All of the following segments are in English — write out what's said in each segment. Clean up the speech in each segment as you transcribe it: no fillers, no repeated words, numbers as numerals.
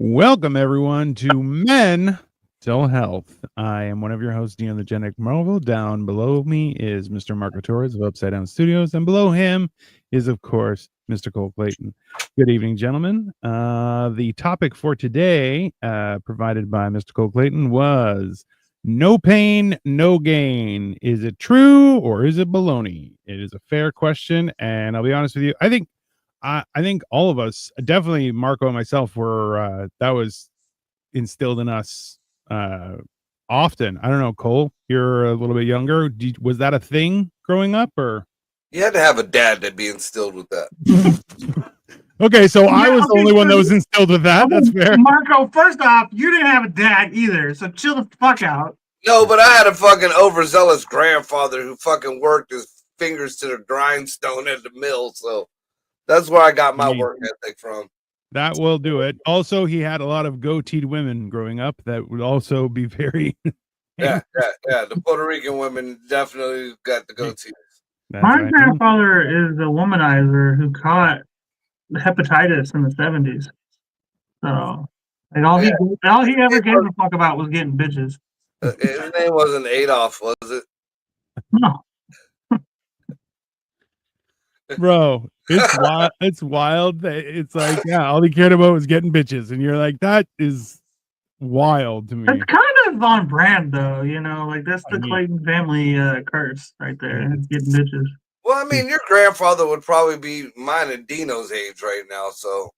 Welcome, everyone, to Mental Health. I am one of your hosts, Dean the Genic Marvel. Down below me is Mr. Marco Torres of Upside Down Studios, and below him is, of course, Mr. Cole Clayton. Good evening, gentlemen. The topic for today, provided by Mr. Cole Clayton, was no pain, no gain. Is it true or is it baloney? It is a fair question, and I'll be honest with you. I think all of us, definitely Marco and myself, were that was instilled in us often. I don't know, Cole, you're a little bit younger. Was that a thing growing up, or? You had to have a dad to be instilled with that. Okay, so I was the only one that was instilled with that. That's fair. Marco, first off, you didn't have a dad either, so chill the fuck out. No, but I had a fucking overzealous grandfather who fucking worked his fingers to the grindstone at the mill, so that's where I got my work ethic from. That will do it. Also, he had a lot of goateed women growing up that would also be very... Yeah. The Puerto Rican women definitely got the goatees. My grandfather is a womanizer who caught hepatitis in the 70s. So, like all he ever gave a fuck about was getting bitches. His name wasn't Adolf, was it? No. Bro, it's wild. It's like, yeah, all he cared about was getting bitches, and you're like, that is wild to me. It's kind of on brand, though. You know, like that's the Clayton family curse right there. It's getting bitches. Well, I mean, your grandfather would probably be mine and Dino's age right now. So,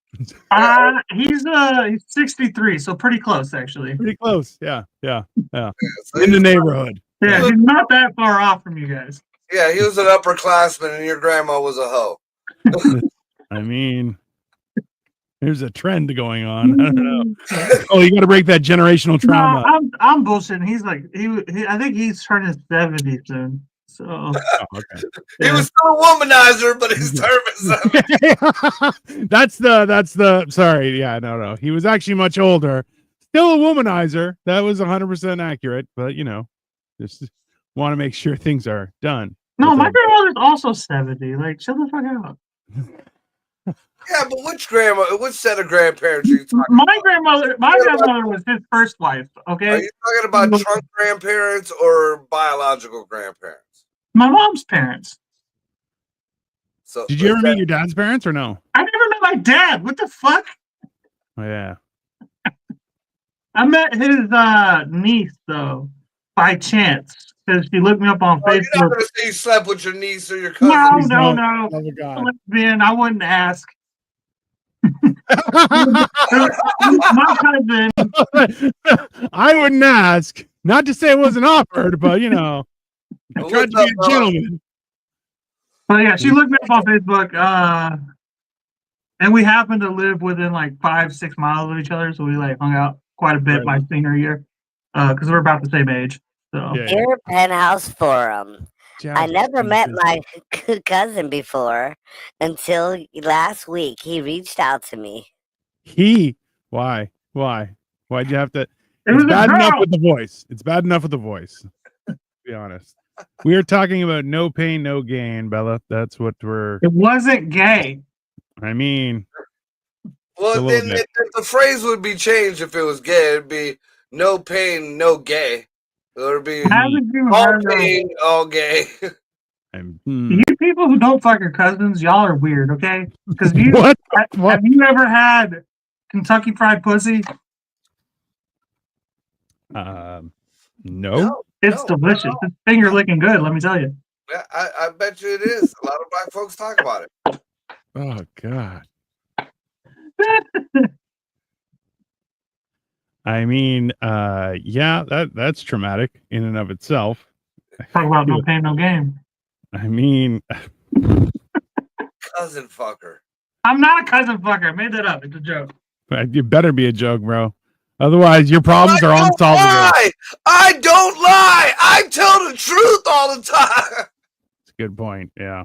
he's 63, so pretty close, actually. Pretty close, yeah. So in the neighborhood. Yeah, he's not that far off from you guys. Yeah, he was an upperclassman, and your grandma was a hoe. I mean, there's a trend going on. I don't know. Oh, you got to break that generational trauma. No, I'm bullshitting. He's like I think he's turning 70 soon. So okay. He was still a womanizer, but he's turning 70. That's the sorry. Yeah, no. He was actually much older. Still a womanizer. That was 100% accurate, but just want to make sure things are done. No, my grandmother's also 70. Like, shut the fuck out. Yeah, but which set of grandparents are you talking about? My grandmother was his first wife, okay? Are you talking about trunk grandparents or biological grandparents? My mom's parents. So did you ever meet your dad's parents or no? I never met my dad. What the fuck? Oh, yeah. I met his niece, though, by chance. Because she looked me up on Facebook. You're not going to say you slept with your niece or your cousin. No. Oh, my God. Lesbian, I wouldn't ask. My cousin. I wouldn't ask. Not to say it wasn't offered, but I tried to be a gentleman. But yeah, she looked me up on Facebook. And we happened to live within like 5-6 miles of each other, so we like hung out quite a bit my senior year. Because we're about the same age. So. Dear Penthouse Forum, I never met my cousin before until last week. He reached out to me. Why? Why'd you have to? It's bad enough with the voice. It's bad enough with the voice. To be honest. We are talking about no pain, no gain, Bella. That's what we're. It wasn't gay. I mean. Well, then the phrase would be changed if it was gay. It'd be no pain, no gay. Or be all pain, all gay. You people who don't fuck your cousins, y'all are weird, okay? Because what? Have you ever had Kentucky Fried Pussy? No. It's delicious. It's finger licking good, let me tell you. Yeah, I bet you it is. A lot of black folks talk about it. Oh, God. I mean, yeah, that's traumatic in and of itself. Talk about no pain, no gain. I mean, cousin fucker. I'm not a cousin fucker. I made that up. It's a joke. You better be a joke, bro. Otherwise, your problems are unsolvable. I don't lie. I tell the truth all the time. That's a good point. Yeah,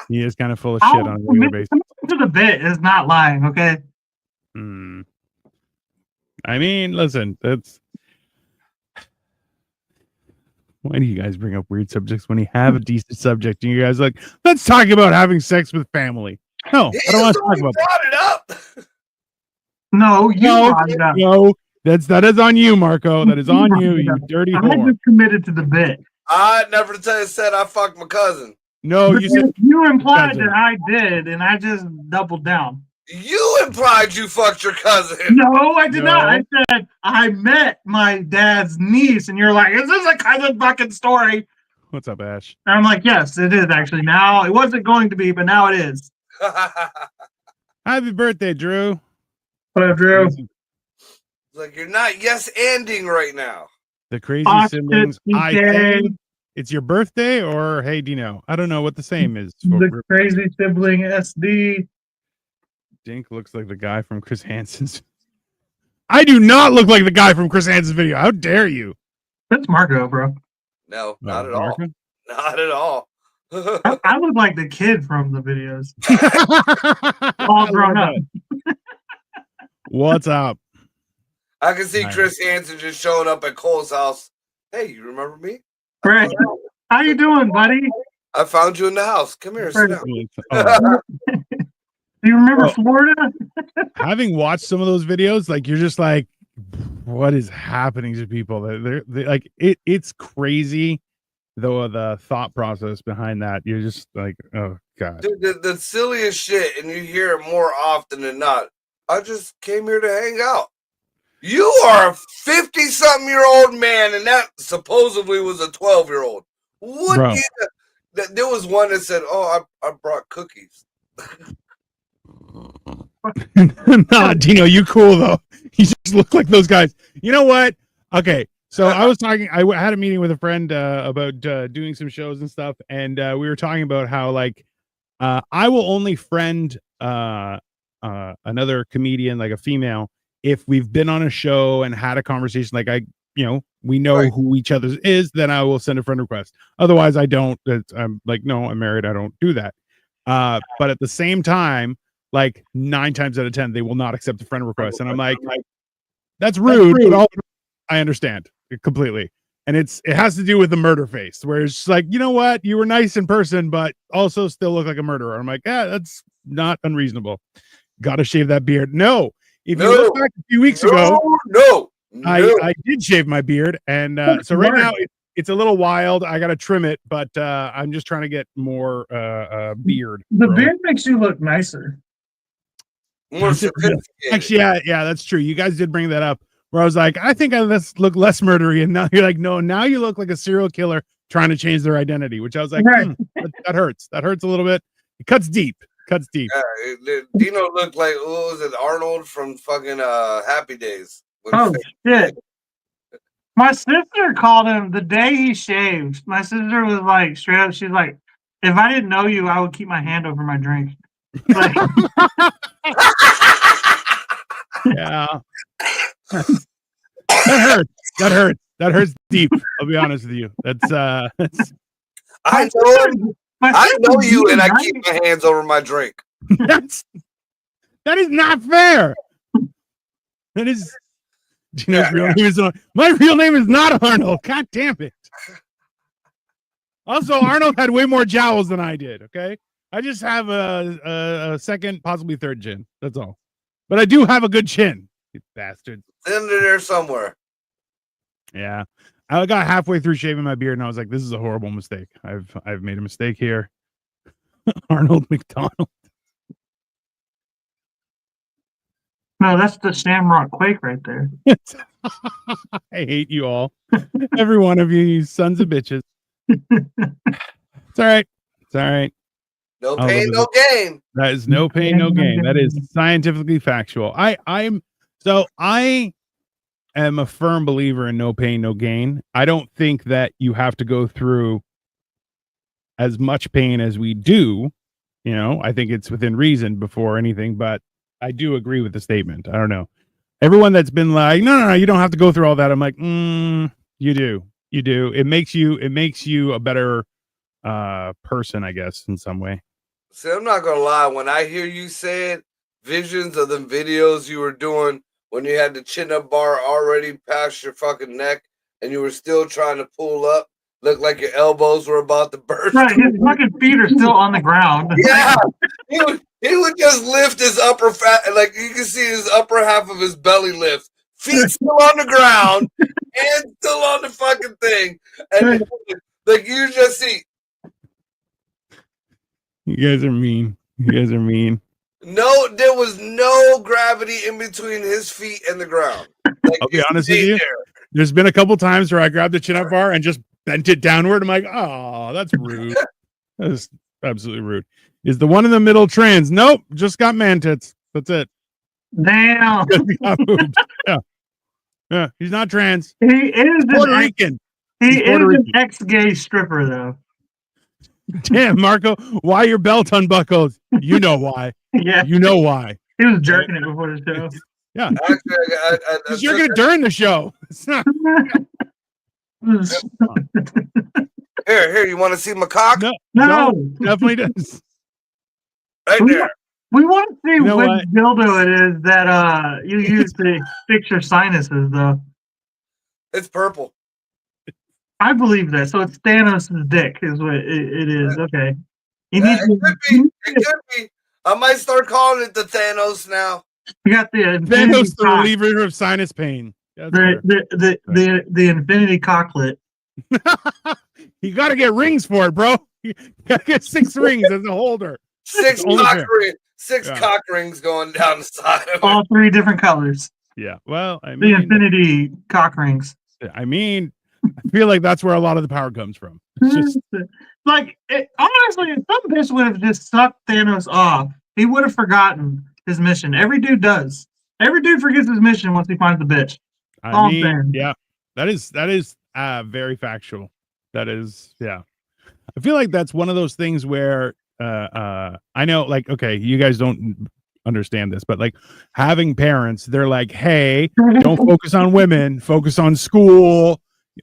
he is kind of full of shit on a regular basis. To the bit is not lying. Okay. I mean, listen, that's why do you guys bring up weird subjects when you have a decent subject and you guys are like, let's talk about having sex with family? No, I don't want to talk about that. Brought it up. No, no. That is on you, Marco. That is on you, you dirty whore. I just committed to the bit. I never said I fucked my cousin. No, but you said you implied that I did, and I just doubled down. You implied you fucked your cousin. No, I did not. I said I met my dad's niece, and you're like, "Is this a cousin fucking story?" What's up, Ash? And I'm like, "Yes, it is actually. Now it wasn't going to be, but now it is." Happy birthday, Drew. What up, Drew? Like you're not yes-anding right now. The crazy siblings. I think it's your birthday, or hey, Dino. I don't know what the same is. The crazy sibling SD. Dink looks like the guy from Chris Hansen's. I do not look like the guy from Chris Hansen's video. How dare you? That's Marco, bro. No, not at all. Not at all. I look like the kid from the videos. All grown up. What's up? I can see Chris Hansen just showing up at Cole's house. Hey, you remember me? Right. How you doing, buddy? I found you in the house. Come here, sit down. Do you remember Florida? Having watched some of those videos, like you're just like, what is happening to people? They're like it's crazy, though the thought process behind that. You're just like, oh god. Dude, the silliest shit, and you hear it more often than not. I just came here to hang out. You are a 50-something-year-old man, and that supposedly was a 12-year-old. What? There was one that said, "Oh, I brought cookies." Nah, Dino, you cool though. You just look like those guys. You know what? Okay, so I was talking. I had a meeting with a friend about doing some shows and stuff, and we were talking about how like I will only friend another comedian, like a female, if we've been on a show and had a conversation. Like we know who each other is. Then I will send a friend request. Otherwise, I don't. I'm like, no, I'm married. I don't do that. But at the same time, like 9 times out of 10, they will not accept a friend request. And I'm like, that's rude, but I understand it completely. And it has to do with the murder face, where it's just like, you know what? You were nice in person, but also still look like a murderer. I'm like, yeah, that's not unreasonable. Got to shave that beard. No. If you look back a few weeks ago, I did shave my beard. And so right now it's a little wild. I got to trim it, but I'm just trying to get more beard. The beard makes you look nicer. Actually, yeah, that's true. You guys did bring that up, where I was like, I think I look less murdery, and now you're like, no, now you look like a serial killer trying to change their identity, which I was like, that hurts. That hurts a little bit. It cuts deep. Yeah, Dino looked like, what was it, Arnold from fucking Happy Days. Oh shit! My sister called him the day he shaved. My sister was like, straight up, she's like, if I didn't know you, I would keep my hand over my drink. Like, yeah. That hurts deep. I'll be honest with you. That's I know you, and I keep my hands over my drink. That is not fair. That is real name is my real name is not Arnold. God damn it. Also, Arnold had way more jowls than I did. Okay, I just have a second, possibly third chin. That's all. But I do have a good chin. You bastard. It's in there somewhere. Yeah. I got halfway through shaving my beard and I was like, this is a horrible mistake. I've made a mistake here. Arnold McDonald. No, that's the Shamrock Quake right there. I hate you all. Every one of you sons of bitches. It's all right. It's all right. No pain, no gain. That is no pain, no gain. That is scientifically factual. I am a firm believer in no pain, no gain. I don't think that you have to go through as much pain as we do. You know, I think it's within reason before anything, but I do agree with the statement. I don't know. Everyone that's been like, no, you don't have to go through all that. I'm like, you do. It makes you a better person, I guess, in some way. See, I'm not gonna lie. When I hear you say it, visions of the videos you were doing when you had the chin-up bar already past your fucking neck and you were still trying to pull up, looked like your elbows were about to burst. Right, his fucking feet are still on the ground. Yeah, he would just lift his upper fat, like you can see his upper half of his belly lift, feet still on the ground, hands still on the fucking thing, and like you just see. You guys are mean. You guys are mean. No, there was no gravity in between his feet and the ground. Like, I'll be honest with you. There's been a couple times where I grabbed the chin up bar and just bent it downward. I'm like, oh, that's rude. That's absolutely rude. Is the one in the middle trans? Nope, just got man tits. That's it. Damn. Yeah, he's not trans. He is Puerto Rican. He is Puerto an Rican. ex-gay stripper, though. Damn, Marco, why your belt unbuckled? You know why. Yeah, You know why. he was jerking it before the show. Yeah, Actually, I because you're gonna during the show. It's not. Here, you want to see my cock? No. Definitely does. Right there. We want to see You know which what? dildo it is that you use to fix your sinuses, though. It's purple. I believe that. So it's Thanos' dick, is what it is. Okay. You need It could be. It could be. I might start calling it the Thanos now. you got the Thanos, infinity the cock, reliever of sinus pain. That's fair. the infinity cocklet. You got to get rings for it, bro. You got to get 6 rings as a holder. Six Only cock fair. rings. Six Yeah. cock rings going down the side of it. All 3 different colors. Yeah. Well, I The mean, infinity cock rings. I feel like that's where a lot of the power comes from. It's just Like, honestly, if some bitch would have just sucked Thanos off, he would have forgotten his mission. Every dude does. Every dude forgets his mission once he finds the bitch. I mean, fair. yeah, that is very factual. That is, yeah. I feel like that's one of those things where I know, like, okay, you guys don't understand this, but like having parents, they're like, hey, don't focus on women, focus on school,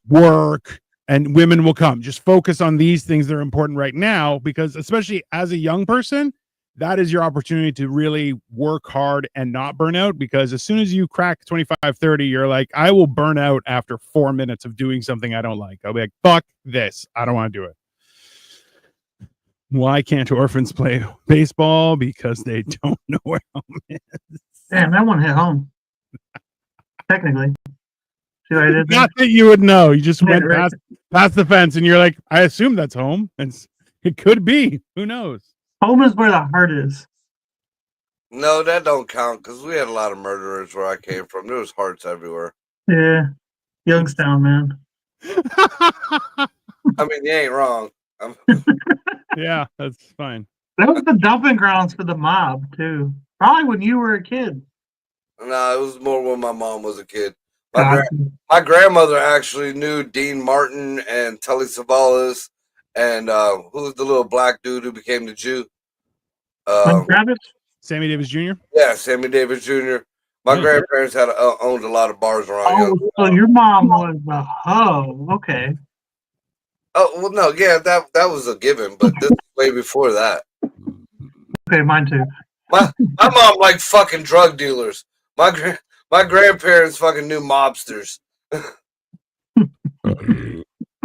work, and women will come. Just focus on these things that are important right now, because especially as a young person, that is your opportunity to really work hard and not burn out, because as soon as you crack 25, 30, you're like, I will burn out after 4 minutes of doing something I don't like. I'll be like, fuck this. I don't want to do it. Why can't orphans play baseball? Because they don't know where home is. Damn, that one hit home. Technically. See what I did there? Not that you would know. You just Yeah, went right. past the fence and you're like, I assume that's home. And it could be. Who knows? Home is where the heart is. No, that don't count because we had a lot of murderers where I came from. There was hearts everywhere. Yeah. Youngstown, man. I mean, you ain't wrong. Yeah, that's fine. That was the dumping grounds for the mob, too. Probably when you were a kid. No, it was more when my mom was a kid. Gotcha. My grandmother actually knew Dean Martin and Telly Savalas and who was the little black dude who became the Jew? Travis? Sammy Davis Jr. Yeah, Sammy Davis Jr. My grandparents had owned a lot of bars around Oh, here. so your mom was a hoe. Okay. Oh well, no, yeah, that was a given, but this was way before that. Okay, mine too. My mom liked fucking drug dealers. My grandparents fucking knew mobsters.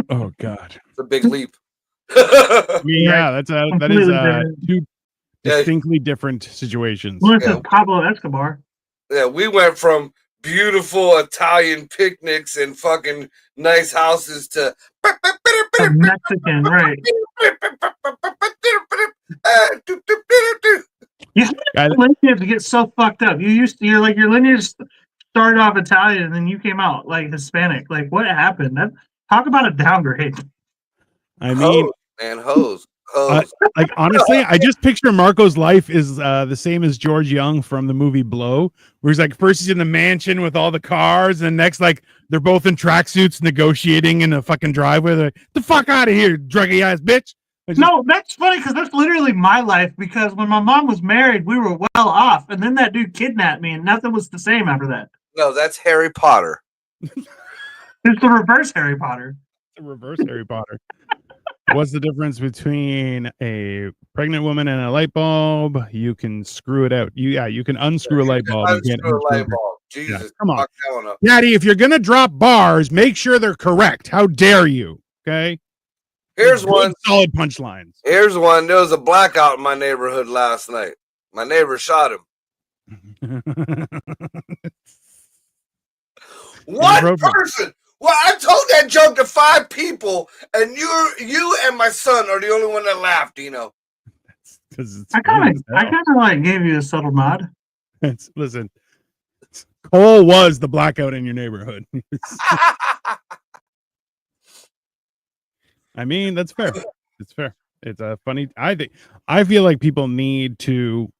Oh God. It's a big leap. I mean, yeah, that is Completely different. two distinctly different situations. Well, it's Yeah. Pablo Escobar. Yeah, we went from beautiful Italian picnics and fucking nice houses to A Mexican, right. Yeah, I- lineage get so fucked up. Your lineage started off Italian and then you came out like Hispanic. Like, what happened? Talk about a downgrade. I mean, Hose, man, hose. like honestly, I just picture Marco's life is the same as George Young from the movie Blow, where he's like, first he's in the mansion with all the cars, and next like they're both in tracksuits negotiating in a fucking driveway. They're like, the fuck out of here, druggy ass bitch. No, that's funny because that's literally my life. Because when my mom was married, we were well off, and then that dude kidnapped me, and nothing was the same after that. No, that's Harry Potter. It's the reverse Harry Potter. The reverse Harry Potter. What's the difference between a pregnant woman and a light bulb? You can screw it out. You can unscrew a light bulb. You can't Unscrew a light unscrew it. bulb. Jesus, come on. fuck that one up. Daddy, if you're gonna drop bars, make sure they're correct. How dare you? Okay. Here's Good, one. solid punchlines. Here's one. There was a blackout in my neighborhood last night. My neighbor shot him. One person. Well, I told that joke to 5 people, and you and my son are the only one that laughed, Dino. I kind of like gave you a subtle nod. Listen, Cole was the blackout in your neighborhood. I mean, that's fair. It's fair. It's a funny. I feel like people need to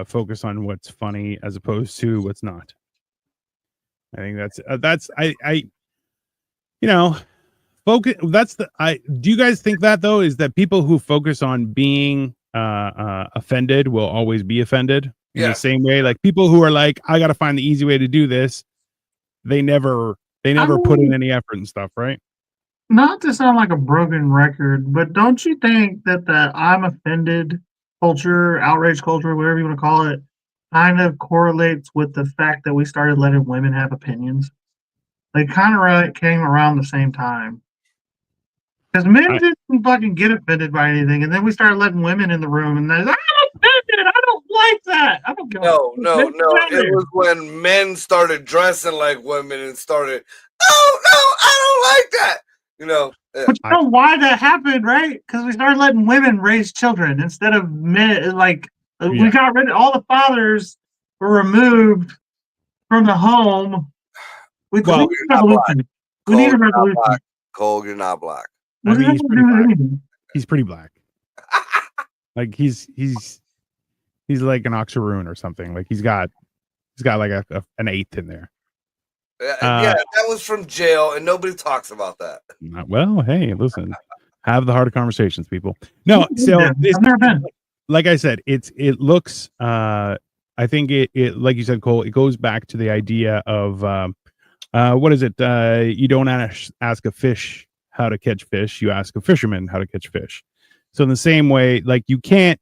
focus on what's funny as opposed to what's not. I think that's you know, focus. Do you guys think that though is that people who focus on being offended will always be offended in the same way? Like people who are like, I got to find the easy way to do this. They never put in any effort and stuff, right? Not to sound like a broken record, but don't you think that the I'm offended culture, outrage culture, whatever you want to call it, kind of correlates with the fact that we started letting women have opinions? They kind of came around the same time. Because men didn't fucking get offended by anything, and then we started letting women in the room, and they're like, I'm offended, I don't like that. I don't No. It was when men started dressing like women and started, no, I don't like that. You know. But you know why that happened, right? Because we started letting women raise children instead of men. Like we got rid of all the fathers were removed from the home. We need a revolution. We need a revolution. Cole, you're not black. I mean, he's pretty black. He's pretty black. Like he's like an Oxaroon or something. Like he's got like an 8th in there. Yeah, that was from jail, and nobody talks about that. Well, hey, listen, have the hard conversations, people. No, so I've never been. Like I said, it looks. I think it like you said, Cole. It goes back to the idea of what is it? You don't ask a fish how to catch fish. You ask a fisherman how to catch fish. So in the same way, like you can't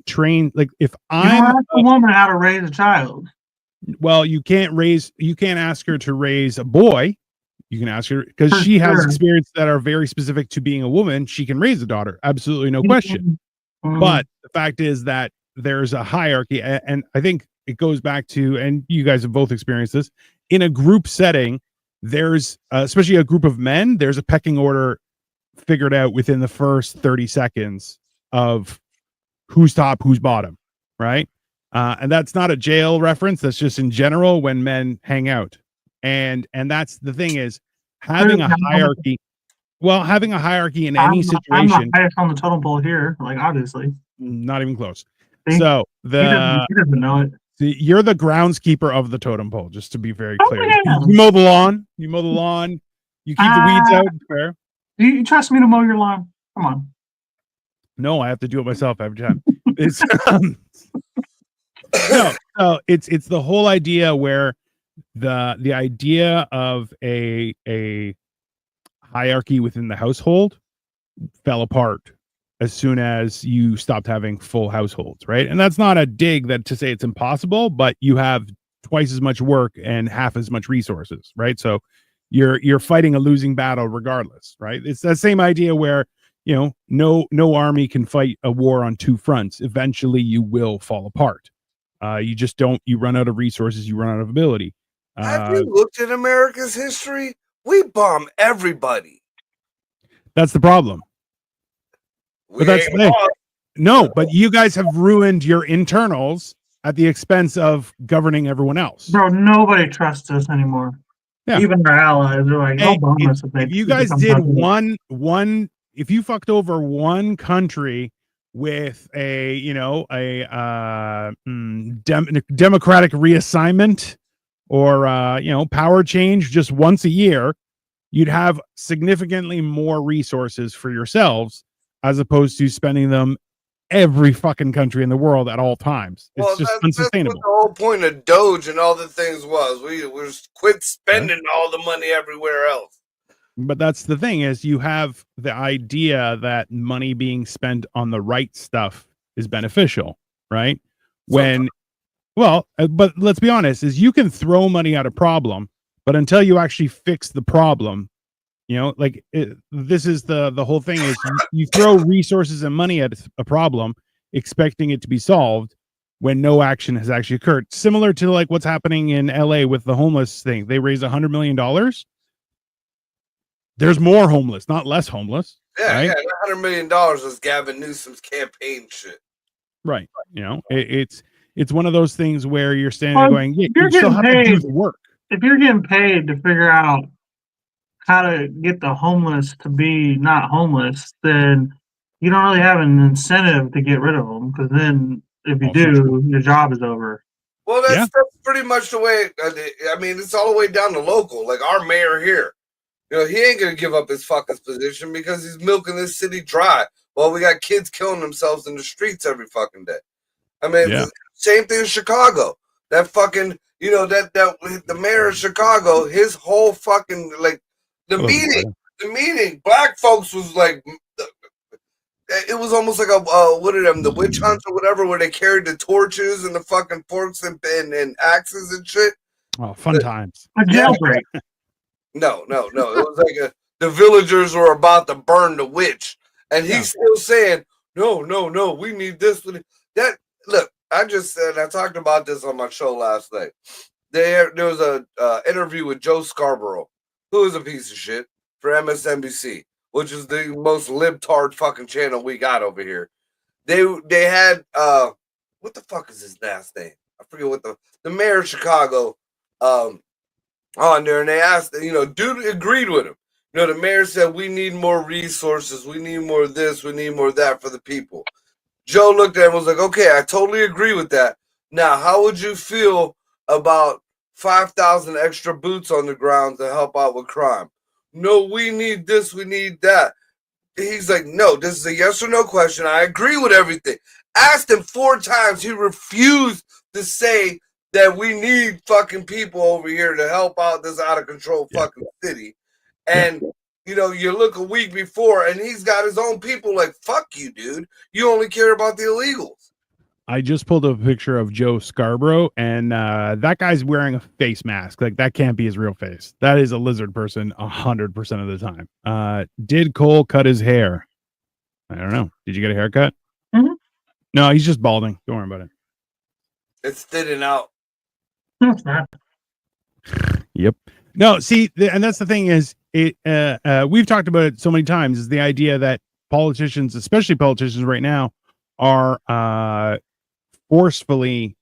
train. Like if I'm ask a woman how to raise a child. Well, you can't ask her to raise a boy. You can ask her because she has experience that are very specific to being a woman. She can raise a daughter. Absolutely no question. But the fact is that there's a hierarchy. And I think it goes back to, and you guys have both experienced this in a group setting. There's especially a group of men. There's a pecking order figured out within the first 30 seconds of who's top, who's bottom. Right. And that's not a jail reference. That's just in general when men hang out. And that's the thing is having a hierarchy. Well, having a hierarchy in any situation. I'm the highest on the totem pole here, like obviously. Not even close. See? So he doesn't know it. You're the groundskeeper of the totem pole, just to be very clear. Yeah. You mow the lawn. You keep the weeds out. Fair. You trust me to mow your lawn? Come on. No, I have to do it myself every time. It's no, it's the whole idea where the idea of a hierarchy within the household fell apart as soon as you stopped having full households, right? And that's not a dig that to say it's impossible, but you have twice as much work and half as much resources, right? So you're fighting a losing battle regardless, right? It's that same idea where no army can fight a war on 2 fronts. Eventually you will fall apart. You run out of resources, you run out of ability. Have you looked at America's history? We bomb everybody. That's the problem. But that's the thing. No, but you guys have ruined your internals at the expense of governing everyone else. Bro, nobody trusts us anymore. Yeah. Even our allies are like, hey, if you guys did if you fucked over one country with a democratic reassignment or power change just once a year, you'd have significantly more resources for yourselves as opposed to spending them every fucking country in the world at all times. It's just unsustainable. That's what the whole point of Doge and all the things was. We quit spending all the money everywhere else. But that's the thing is you have the idea that money being spent on the right stuff is beneficial, right? But let's be honest, is you can throw money at a problem, but until you actually fix the problem, You know, like this is the whole thing is you throw resources and money at a problem, expecting it to be solved when no action has actually occurred. Similar to like what's happening in LA with the homeless thing. They raised $100 million. There's more homeless, not less homeless. Yeah, right? $100 million was Gavin Newsom's campaign shit. Right. You know, it's one of those things where you're standing there going, yeah, you still have to do the work. If you're getting paid to figure out how to get the homeless to be not homeless, then you don't really have an incentive to get rid of them, because then if you do, your job is over. Well, that's pretty much the way. I mean, it's all the way down to local. Like our mayor here, you know, he ain't gonna give up his fucking position because he's milking this city dry. Well, we got kids killing themselves in the streets every fucking day. I mean, same thing in Chicago. That fucking, you know, that the mayor of Chicago, his whole fucking like the meeting, black folks was like, it was almost like a what are them, the witch hunts or whatever, where they carried the torches and the fucking forks and axes and shit. Oh, fun times. A jailbreak. No. It was like the villagers were about to burn the witch, and he's still saying, no, we need this. That look, I just said, I talked about this on my show last night. There was a interview with Joe Scarborough, who is a piece of shit, for MSNBC, which is the most libtard fucking channel we got over here. They had what the fuck is his last name? I forget what the mayor of Chicago on there, and they asked, you know, dude agreed with him. You know, the mayor said, we need more resources, we need more of this, we need more of that for the people. Joe looked at him and was like, okay, I totally agree with that. Now, how would you feel about 5,000 extra boots on the ground to help out with crime? No, we need this, we need that. He's like, no, this is a yes or no question. I agree with everything. Asked him 4 times. He refused to say that we need fucking people over here to help out this out of control fucking city. And, you know, you look a week before and he's got his own people like, fuck you, dude. You only care about the illegals. I just pulled up a picture of Joe Scarborough, and that guy's wearing a face mask. Like, that can't be his real face. That is a lizard person 100% of the time. Did Cole cut his hair? I don't know. Did you get a haircut? Mm-hmm. No, he's just balding. Don't worry about it. It's thinning out. Yep. No, see, and that's the thing is, we've talked about it so many times, is the idea that politicians, especially politicians right now, are forcefully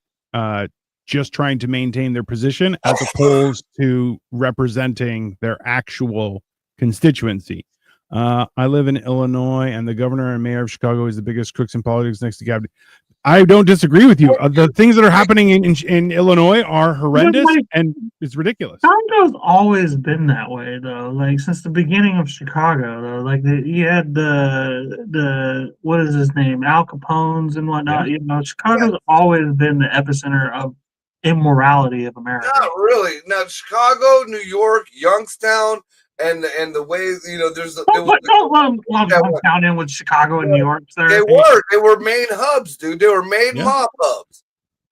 just trying to maintain their position as opposed to representing their actual constituency. I live in Illinois, and the governor and mayor of Chicago is the biggest crooks in politics next to Gavin. I don't disagree with you. The things that are happening in Illinois are horrendous, and it's ridiculous. Chicago's always been that way, though. Like, since the beginning of Chicago, though. Like, you had the what is his name, Al Capone's and whatnot. You know, Chicago's always been the epicenter of immorality of America. Not really. Now, Chicago, New York, Youngstown, and the ways, you know, don't lump Youngstown in with Chicago and New York, sir. They were main hubs, dude. They were main mob hubs.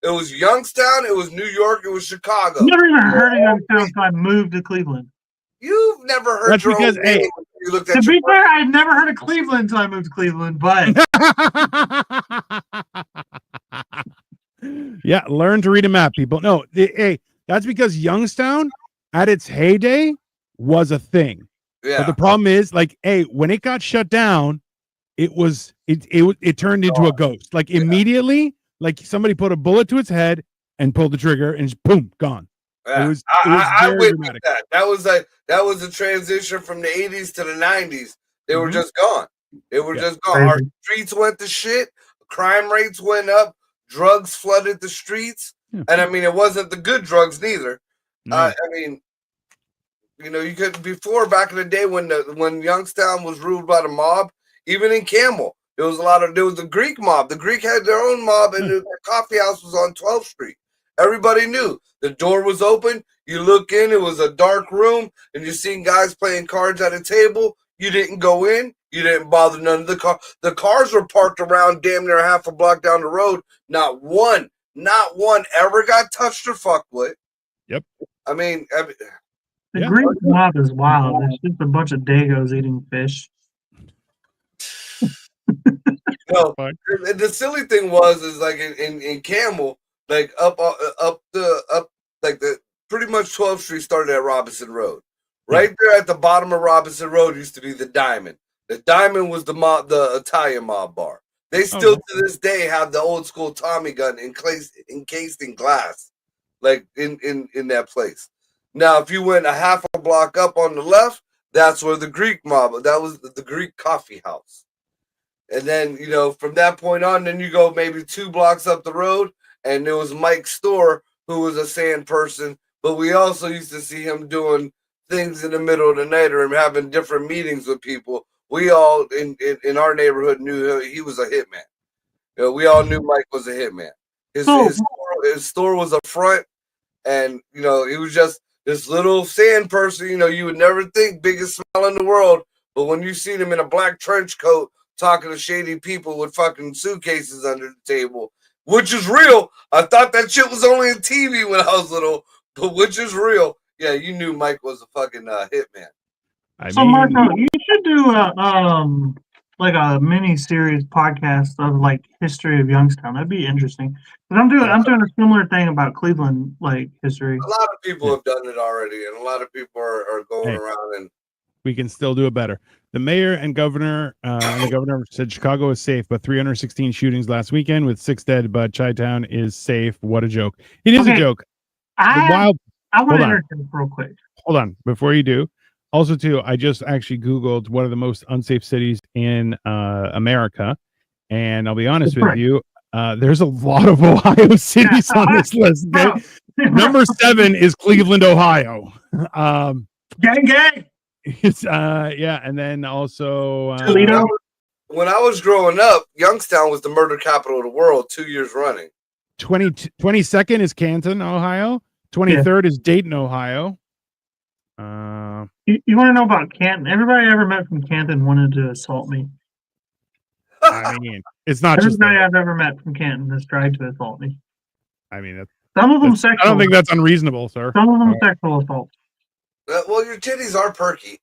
It was Youngstown, it was New York, it was Chicago. Never even heard of Youngstown until I moved to Cleveland. You've never heard That's your because, own name. You looked at to be fair, I had never heard of Cleveland until I moved to Cleveland, but yeah, learn to read a map, people. No, hey, that's because Youngstown at its heyday was a thing. Yeah. But the problem is, like, hey, when it got shut down, it turned into a ghost. Like, immediately, like somebody put a bullet to its head and pulled the trigger, and just, boom, gone. Yeah. It was I very witnessed that. That was a transition from the 80s to the 90s. They were just gone. They were just gone. Our streets went to shit. Crime rates went up. Drugs flooded the streets. And I mean, it wasn't the good drugs neither. I mean, you know, you could before back in the day when Youngstown was ruled by the mob, even in Campbell, there was the Greek mob. The Greek had their own mob, and the coffee house was on 12th Street. Everybody knew the door was open. You look in, it was a dark room, and you seen guys playing cards at a table. You didn't go in. You didn't bother none of the cars. The cars were parked around damn near half a block down the road. Not one ever got touched or fucked with. Yep. I mean, The Yeah. Greek mob is wild. It's just a bunch of Dagos eating fish. No, Fine. the silly thing is like in Camel, like up like the pretty much 12th Street started at Robinson Road. Right there at the bottom of Robinson Road used to be the Diamond. The Diamond was the Italian mob bar. They still to this day have the old school Tommy gun encased in glass, like in that place. Now, if you went a half a block up on the left, that's where the Greek mob. That was the Greek coffee house. And then, from that point on, then you go maybe 2 blocks up the road, and there was Mike's store, who was a sand person. But we also used to see him doing things in the middle of the night or him having different meetings with people. We all in our neighborhood knew he was a hitman. We all knew Mike was a hitman. His store was a front, and he was just this little sand person. You would never think biggest smile in the world, but when you seen him in a black trench coat talking to shady people with fucking suitcases under the table, which is real. I thought that shit was only on TV when I was little, but which is real. Yeah, you knew Mike was a fucking hitman. Marco, you should do a mini series podcast of like history of Youngstown. That'd be interesting. But I'm doing a similar thing about Cleveland like history. A lot of people have done it already, and a lot of people are going around and. We can still do it better. The mayor and governor, said Chicago is safe, but 316 shootings last weekend with 6 dead. But Chi-Town is safe. What a joke! It is a joke. I want to interject real quick. Hold on, before you do. Also, too, I just actually Googled what are the most unsafe cities in America, and I'll be honest with you, there's a lot of Ohio cities on this list. Okay? Number 7 is Cleveland, Ohio. Gang. It's and then also Toledo. When I was growing up, Youngstown was the murder capital of the world 2 years running. 22nd is Canton, Ohio. 23rd is Dayton, Ohio. You want to know about Canton? Everybody I ever met from Canton wanted to assault me. I mean, it's not everybody I've ever met from Canton has tried to assault me. I mean, some of them sexual. I don't think that's unreasonable, sir. Some of them sexual assault. Well, your titties are perky.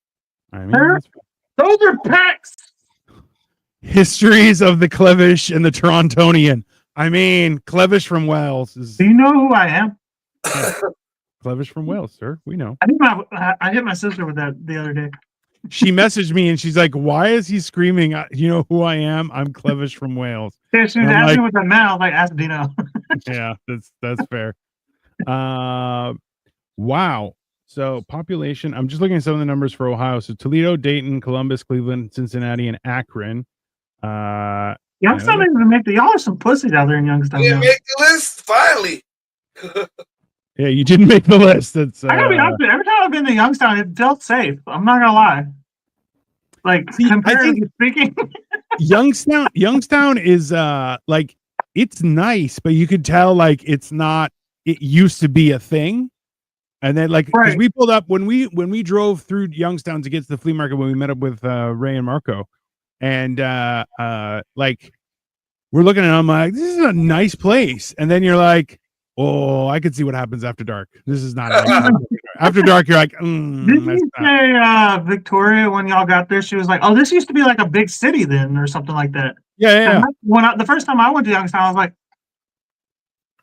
I mean, those are pecs. Histories of the Clevish and the Torontonian. I mean, Clevish from Wales is. Do you know who I am? Clevish from Wales, sir. We know. I hit my sister with that the other day. She messaged me and she's like, "Why is he screaming? You know who I am? I'm Clevish from Wales." Yeah, she was asking with the mouth, like, ask Dino. Yeah, that's fair. Wow. So population, I'm just looking at some of the numbers for Ohio. So Toledo, Dayton, Columbus, Cleveland, Cincinnati, and Akron. Youngstown didn't even make y'all are some pussies out there in Youngstown. You didn't make the list, finally. Yeah, you didn't make the list. That's I gotta be honest, every time I've been to Youngstown, it felt safe. I'm not gonna lie. Like, comparatively speaking. Youngstown is like, it's nice, but you could tell like it used to be a thing. And then, like, because we pulled up when we drove through Youngstown to get to the flea market when we met up with Ray and Marco, and like we're looking at it, I'm like, this is a nice place, and then you're like, oh, I could see what happens after dark. This is not after dark. You're like, did you say Victoria when y'all got there? She was like, oh, this used to be like a big city then, or something like that. Yeah. The first time I went to Youngstown, I was like,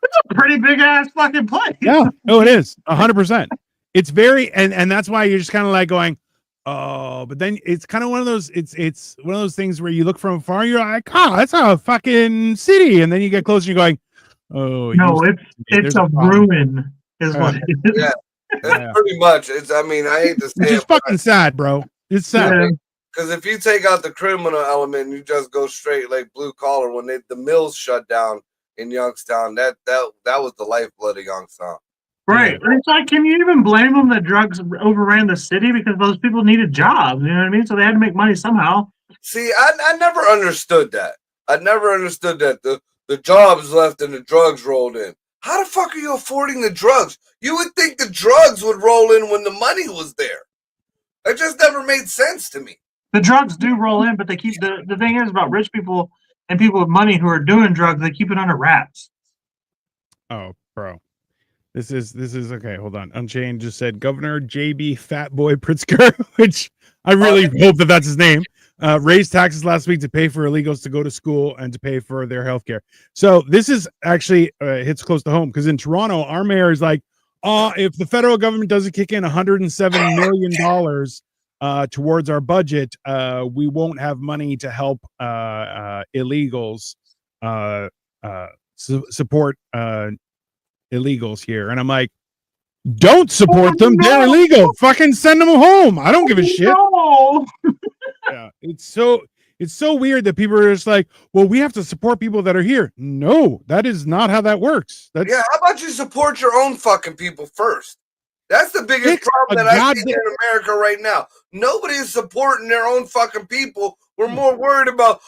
it's a pretty big ass fucking place. Yeah. Oh, it is 100%. It's very, and that's why you're just kind of like going, oh, but then it's kind of one of those, it's one of those things where you look from afar, you're like, oh, that's a fucking city. And then you get closer, you're going, oh, no, it's a ruin is what it is. Yeah. That's pretty much. I hate to say it's just fucking sad, bro. It's sad. Because if you take out the criminal element and you just go straight like blue collar, when the mills shut down in Youngstown, that was the lifeblood of Youngstown. Right. Yeah. It's like, can you even blame them that drugs overran the city because those people needed jobs? You know what I mean? So they had to make money somehow. See, I never understood that. I never understood that the jobs left and the drugs rolled in. How the fuck are you affording the drugs? You would think the drugs would roll in when the money was there. It just never made sense to me. The drugs do roll in, but they keep the thing is about rich people and people with money who are doing drugs, they keep it under wraps. Oh, bro. This is okay. Hold on. Unchained just said Governor JB Fatboy Pritzker, which I really hope that that's his name. Raised taxes last week to pay for illegals to go to school and to pay for their health care. So this is actually hits close to home because in Toronto, our mayor is like, if the federal government doesn't kick in $107 million towards our budget, we won't have money to help illegals support illegals here. And I'm like, don't support them. They're illegal. Fucking send them home. I don't give a shit. No. Yeah, it's so weird that people are just like, well, we have to support people that are here. No, that is not how that works. That's how about you support your own fucking people first? That's the biggest problem that I see in America right now. Nobody is supporting their own fucking people. We're more worried about,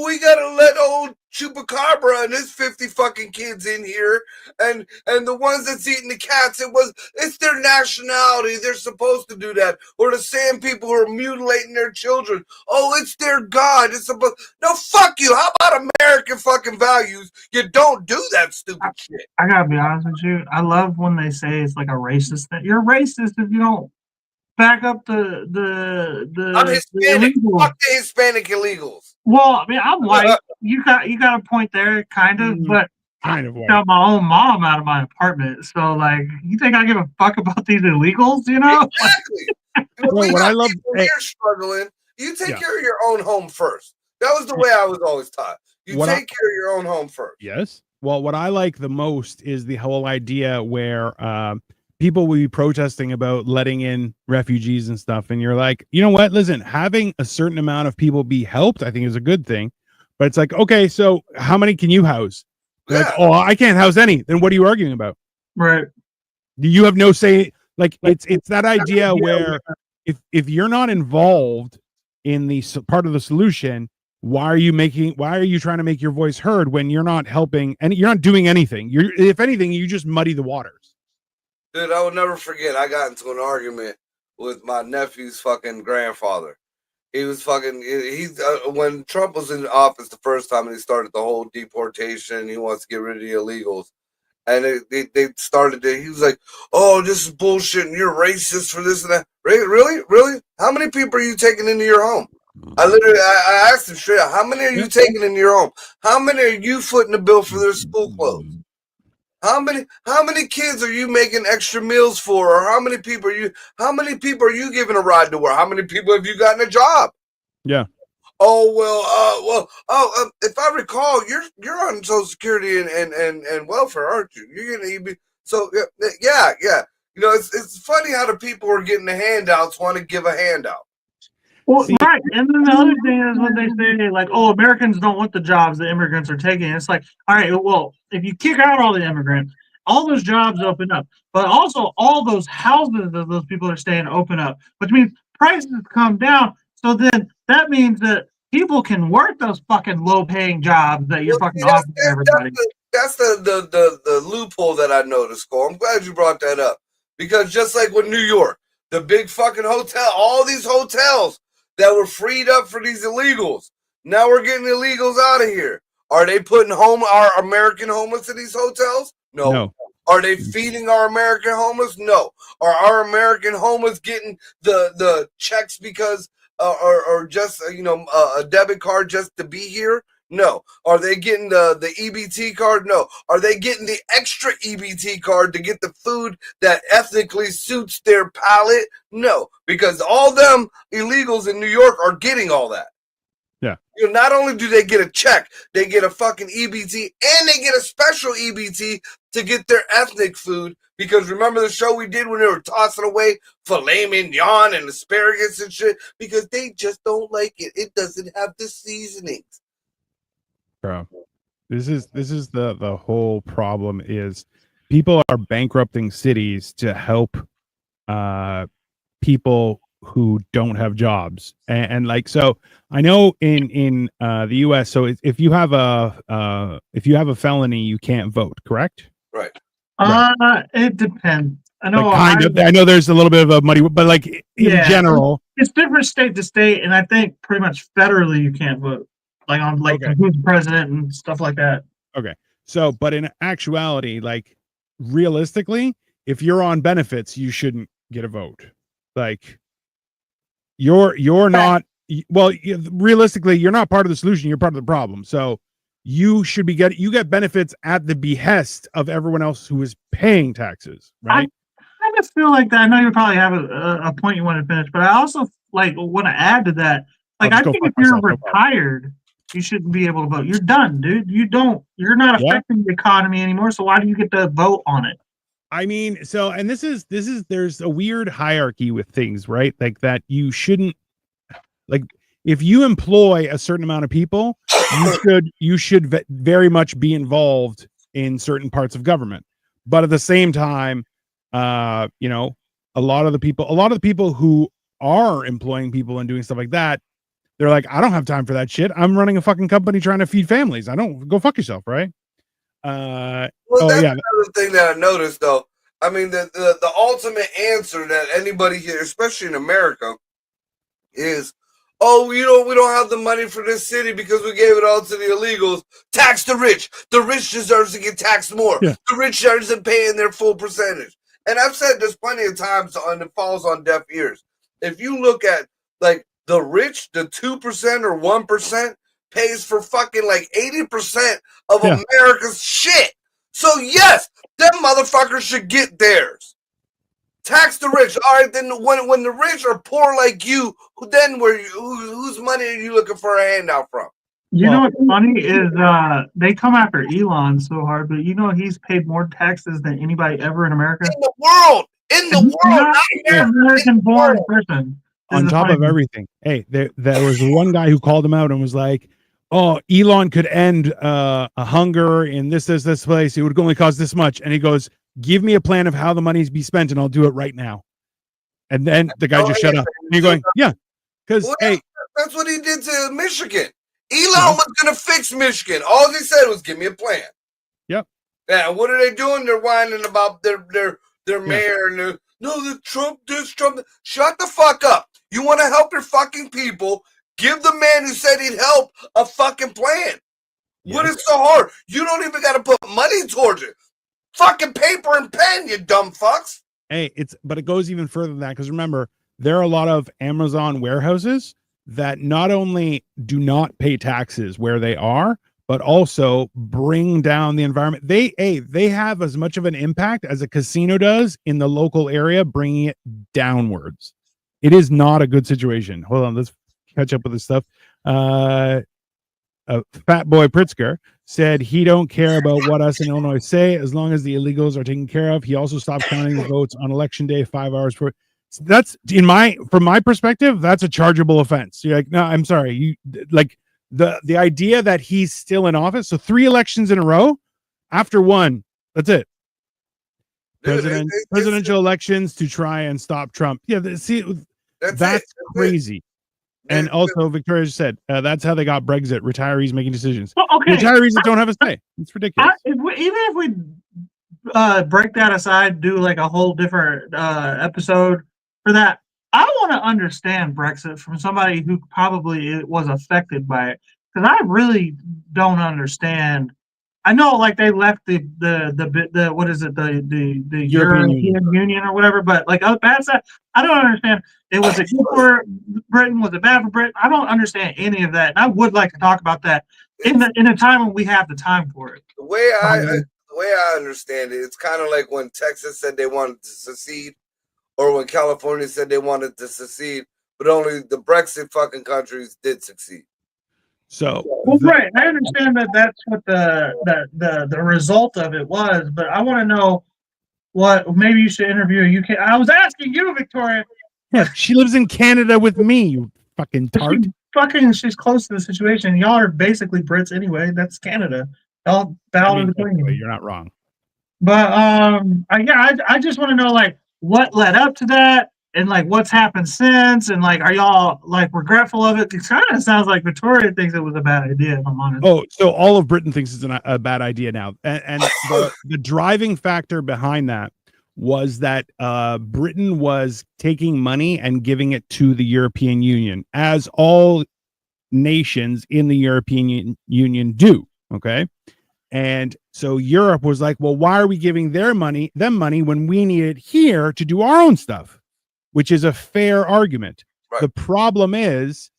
we gotta let old Chupacabra and his 50 fucking kids in here, and the ones that's eating the cats. It's their nationality. They're supposed to do that. Or the same people who are mutilating their children. Oh, it's their God. It's supposed. No, fuck you. How about American fucking values? You don't do that stupid shit. I gotta be honest with you. I love when they say it's like a racist thing. You're racist if you don't back up the I'm Hispanic. Fuck the Hispanic illegals. Well, I mean, I'm white. You got a point there, kind of, but kind of white. Got my own mom out of my apartment, so like, you think I give a fuck about these illegals? You know, exactly. What I love, you're struggling. You take care of your own home first. That was the way I was always taught. You take care of your own home first. Yes. Well, what I like the most is the whole idea where people will be protesting about letting in refugees and stuff. And you're like, you know what? Listen, having a certain amount of people be helped, I think is a good thing. But it's like, okay, so how many can you house? Like, I can't house any. Then what are you arguing about? Right. You have no say. Like, it's that idea where if you're not involved in the part of the solution, why are you trying to make your voice heard when you're not helping and you're not doing anything? If anything, you just muddy the waters. Dude, I will never forget. I got into an argument with my nephew's fucking grandfather. He was fucking. When Trump was in office the first time, and he started the whole deportation. He wants to get rid of the illegals, and they started. He was like, "Oh, this is bullshit, and you're racist for this and that." Really? How many people are you taking into your home? I asked him straight out, how many are you taking into your home? How many are you footing the bill for their school clothes? How many kids are you making extra meals for? Or how many people are you giving a ride to work? How many people have you gotten a job? Yeah. If I recall, you're on Social Security and welfare, aren't you? You're gonna be so yeah. You know, it's funny how the people who are getting the handouts want to give a handout. Well, right. And then the other thing is when they say, like, Americans don't want the jobs the immigrants are taking. It's like, all right, well, if you kick out all the immigrants, all those jobs open up. But also all those houses that those people are staying open up, which means prices come down. So then that means that people can work those fucking low-paying jobs that you're fucking offering everybody. That's the loophole that I noticed, Cole. I'm glad you brought that up. Because just like with New York, the big fucking hotel, all these hotels that were freed up for these illegals. Now we're getting illegals out of here. Are they putting our American homeless in these hotels? No. Are they feeding our American homeless? No. Are our American homeless getting the checks because or just a debit card just to be here? No. Are they getting the EBT card? No. Are they getting the extra EBT card to get the food that ethnically suits their palate? No. Because all them illegals in New York are getting all that. Yeah. You know, not only do they get a check, they get a fucking EBT and they get a special EBT to get their ethnic food. Because remember the show we did when they were tossing away filet mignon and asparagus and shit? Because they just don't like it. It doesn't have the seasonings. Bro, this is the whole problem is people are bankrupting cities to help people who don't have jobs and like, so I know in the US, so if you have a felony you can't vote, correct? Right. It depends. I know I know there's a little bit of a muddy, but like in general it's different state to state, and I think pretty much federally you can't vote. Like on who's president and stuff like that. Okay. So, but in actuality, like realistically, if you're on benefits, you shouldn't get a vote. Like you're not. Well, realistically, you're not part of the solution. You're part of the problem. So you should be you get benefits at the behest of everyone else who is paying taxes, right? I just feel like that. I know you probably have a point you want to finish, but I also like want to add to that. Like, I think if you're retired, you shouldn't be able to vote. You're done, dude. You're not affecting the economy anymore. So why do you get to vote on it? I mean, so, and this is, there's a weird hierarchy with things, right? Like that you shouldn't, like, if you employ a certain amount of people, you should very much be involved in certain parts of government. But at the same time, you know, a lot of the people who are employing people and doing stuff like that, they're like, I don't have time for that shit. I'm running a fucking company trying to feed families. I don't go fuck yourself, right? Well, that's another thing that I noticed, though. I mean, the ultimate answer that anybody here, especially in America, is, oh, we don't have the money for this city because we gave it all to the illegals. Tax the rich. The rich deserves to get taxed more. Yeah. The rich aren't paying their full percentage. And I've said this plenty of times, and it falls on deaf ears. If you look at, like, the rich, the 2% or 1% pays for fucking like 80% of America's shit. So yes, them motherfuckers should get theirs. Tax the rich. All right, then when the rich are poor like you, then whose money are you looking for a handout from? You know what's funny is they come after Elon so hard, but you know he's paid more taxes than anybody ever in America. In the world, not an American-born person. On top of everything, hey, there was one guy who called him out and was like, "Oh, Elon could end a hunger in this place. It would only cost this much." And he goes, "Give me a plan of how the money's be spent, and I'll do it right now." And then the guy just shut up. And you're going, "Yeah, because hey, that's what he did to Michigan. Elon was going to fix Michigan. All he said was, "Give me a plan." Yep. Yeah. What are they doing? They're whining about their mayor and the Trump. Shut the fuck up. You want to help your fucking people? Give the man who said he'd help a fucking plan. Yes. What is so hard? You don't even got to put money towards it. Fucking paper and pen, you dumb fucks. Hey, but it goes even further than that, because remember, there are a lot of Amazon warehouses that not only do not pay taxes where they are, but also bring down the environment. They have as much of an impact as a casino does in the local area, bringing it downwards. It is not a good situation. Hold on, let's catch up with this stuff. Fat Boy Pritzker said he don't care about what us in Illinois say as long as the illegals are taken care of. He also stopped counting the votes on election day 5 hours for. That's from my perspective, that's a chargeable offense. You're like, no, I'm sorry. You like the idea that he's still in office. So 3 elections in a row, after one, that's it. Presidential elections to try and stop Trump. Yeah, that's crazy. And also, Victoria said that's how they got Brexit. Retirees making decisions. Well, okay. Retirees that don't have a say. It's ridiculous. Even if we break that aside, do like a whole different episode for that, I want to understand Brexit from somebody who probably was affected by it, because I really don't understand. I know, like, they left the what is it, the European Union or whatever, but like, that's that. I don't understand. Was it good for Britain? Was it bad for Britain? I don't understand any of that. And I would like to talk about that in a time when we have the time for it. The way I understand it, it's kind of like when Texas said they wanted to secede, or when California said they wanted to secede, but only the Brexit fucking countries did succeed. So, right, I understand that that's what the result of it was, but I want to know what. Maybe you should interview a UK. I was asking you, Victoria. Yeah, she lives in Canada with me. You fucking tart. She's close to the situation. Y'all are basically Brits anyway. That's Canada. Y'all battle in between. You're not wrong. But I just want to know, like, what led up to that, and like what's happened since, and like, are y'all like regretful of it? It kind of sounds like Victoria thinks it was a bad idea, if I'm honest. Oh, so all of Britain thinks it's a bad idea now, and the driving factor behind that was that Britain was taking money and giving it to the European Union, as all nations in the European Union do. Okay, And so Europe was like, well, why are we giving them money when we need it here to do our own stuff, which is a fair argument. Right. The problem is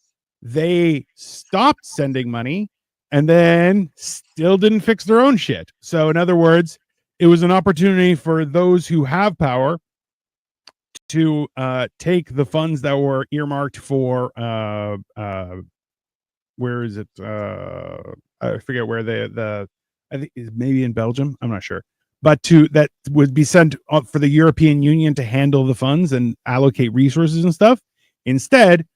they stopped sending money and then still didn't fix their own shit. So in other words, it was an opportunity for those who have power to take the funds that were earmarked for where is it? I forget where I think it's maybe in Belgium. I'm not sure, but that would be sent for the European Union to handle the funds and allocate resources and stuff. Instead,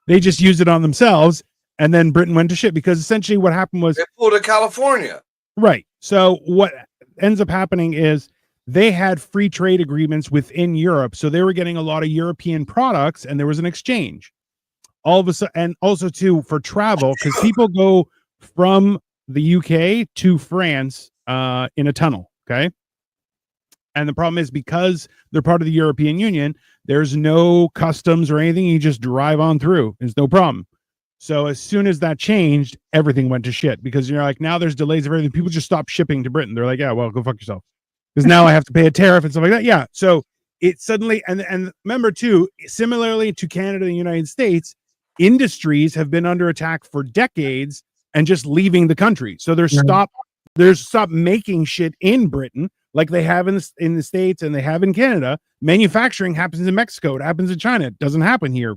they just used it on themselves, and then Britain went to shit because essentially what happened was they pulled to California. Right. So what ends up happening is they had free trade agreements within Europe, so they were getting a lot of European products, and there was an exchange. All of a sudden, and also too for travel, because people go from the UK to France in a tunnel. Okay. And the problem is because they're part of the European Union, there's no customs or anything. You just drive on through. There's no problem. So as soon as that changed, everything went to shit because you're like, now there's delays of everything. People just stop shipping to Britain. They're like, yeah, well, go fuck yourself. Because now I have to pay a tariff and stuff like that. Yeah. So it suddenly, and remember too, similarly to Canada and the United States, industries have been under attack for decades and just leaving the country. So they're stop making shit in Britain like they have in the States and they have in Canada. Manufacturing happens in Mexico. It happens in China. It doesn't happen here.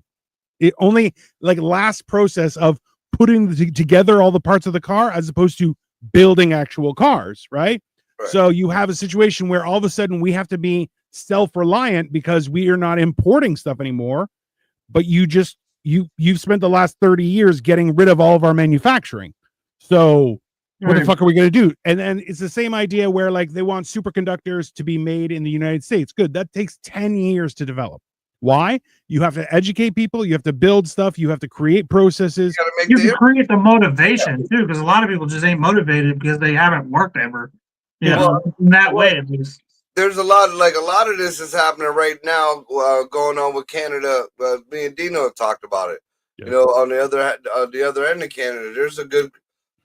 It only like last process of putting together all the parts of the car as opposed to building actual cars, right? So you have a situation where all of a sudden we have to be self-reliant because we are not importing stuff anymore, but you've spent the last 30 years getting rid of all of our manufacturing. So what the fuck are we going to do? And then it's the same idea where like they want superconductors to be made in the United States. Good. That takes 10 years to develop. Why? You have to educate people. You have to build stuff. You have to create processes. You have to create the motivation too, because a lot of people just ain't motivated because they haven't worked ever. Yeah, in that way at least. There's a lot of this is happening right now, going on with Canada. Me and Dino have talked about it. Yeah. You know, on the other end of Canada, there's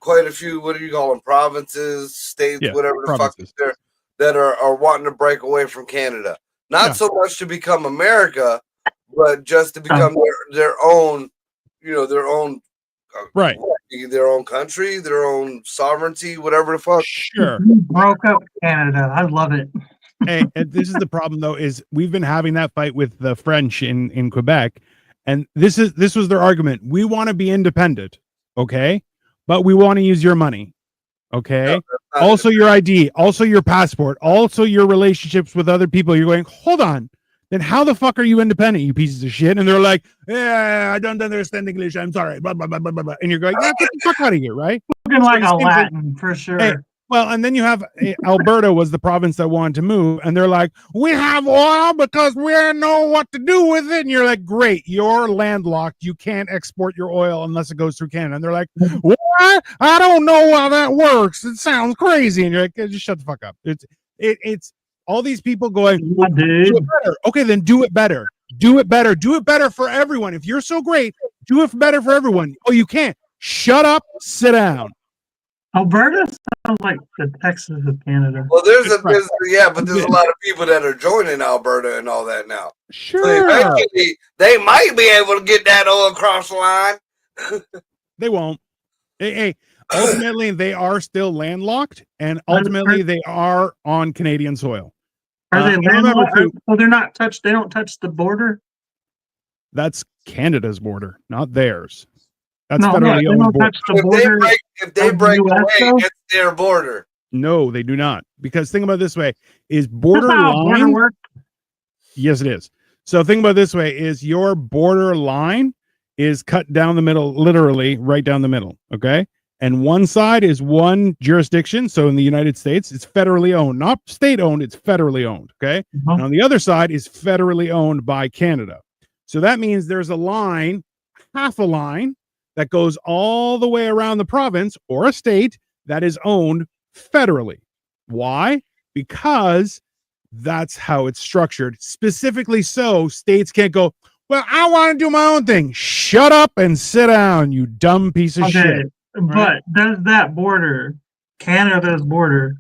quite a few. What do you call them? Provinces, states, whatever the fuck is there, that are wanting to break away from Canada. Not so much to become America, but just to become their own. You know, their own. Right. Their own country, their own sovereignty, whatever the fuck. Sure. Broke up Canada. I love it. Hey, and this is the problem though, is we've been having that fight with the French in Quebec, and this was their argument. We want to be independent, okay, but we want to use your money, okay. No, also your ID, also your passport, also your relationships with other people. You're going, hold on, then how the fuck are you independent, you pieces of shit? And they're like, yeah, I don't understand English. I'm sorry, blah blah blah blah blah. And you're going, yeah, get the fuck out of here, right? Looking like a Latin for sure. Hey, well, and then you have Alberta was the province that wanted to move, and they're like, we have oil because we don't know what to do with it. And you're like, great, you're landlocked. You can't export your oil unless it goes through Canada. And they're like, what? I don't know how that works. It sounds crazy. And you're like, just shut the fuck up. It's all these people going, do it better. Okay, then do it better. Do it better. Do it better for everyone. If you're so great, do it better for everyone. Oh, you can't. Shut up. Sit down. Alberta sounds like the Texas of Canada. Well, there's a lot of people that are joining Alberta and all that now. Sure. So eventually, they might be able to get that oil across the line. They won't. Hey, ultimately, they are still landlocked, and ultimately, they are on Canadian soil. Are they landlocked? So they're not touched. They don't touch the border. That's Canada's border, not theirs. That's federally owned border. If they break away, it's their border. No, they do not. Because think about it this way: is border line? Yes, it is. So think about it this way: is your border line is cut down the middle, literally right down the middle. Okay, and one side is one jurisdiction. So in the United States, it's federally owned, not state owned. It's federally owned. Okay, and on the other side is federally owned by Canada. So that means there's a line, half a line, that goes all the way around the province or a state that is owned federally. Why? Because that's how it's structured. Specifically so states can't go, well, I want to do my own thing. Shut up and sit down, you dumb piece of shit. But does that border, Canada's border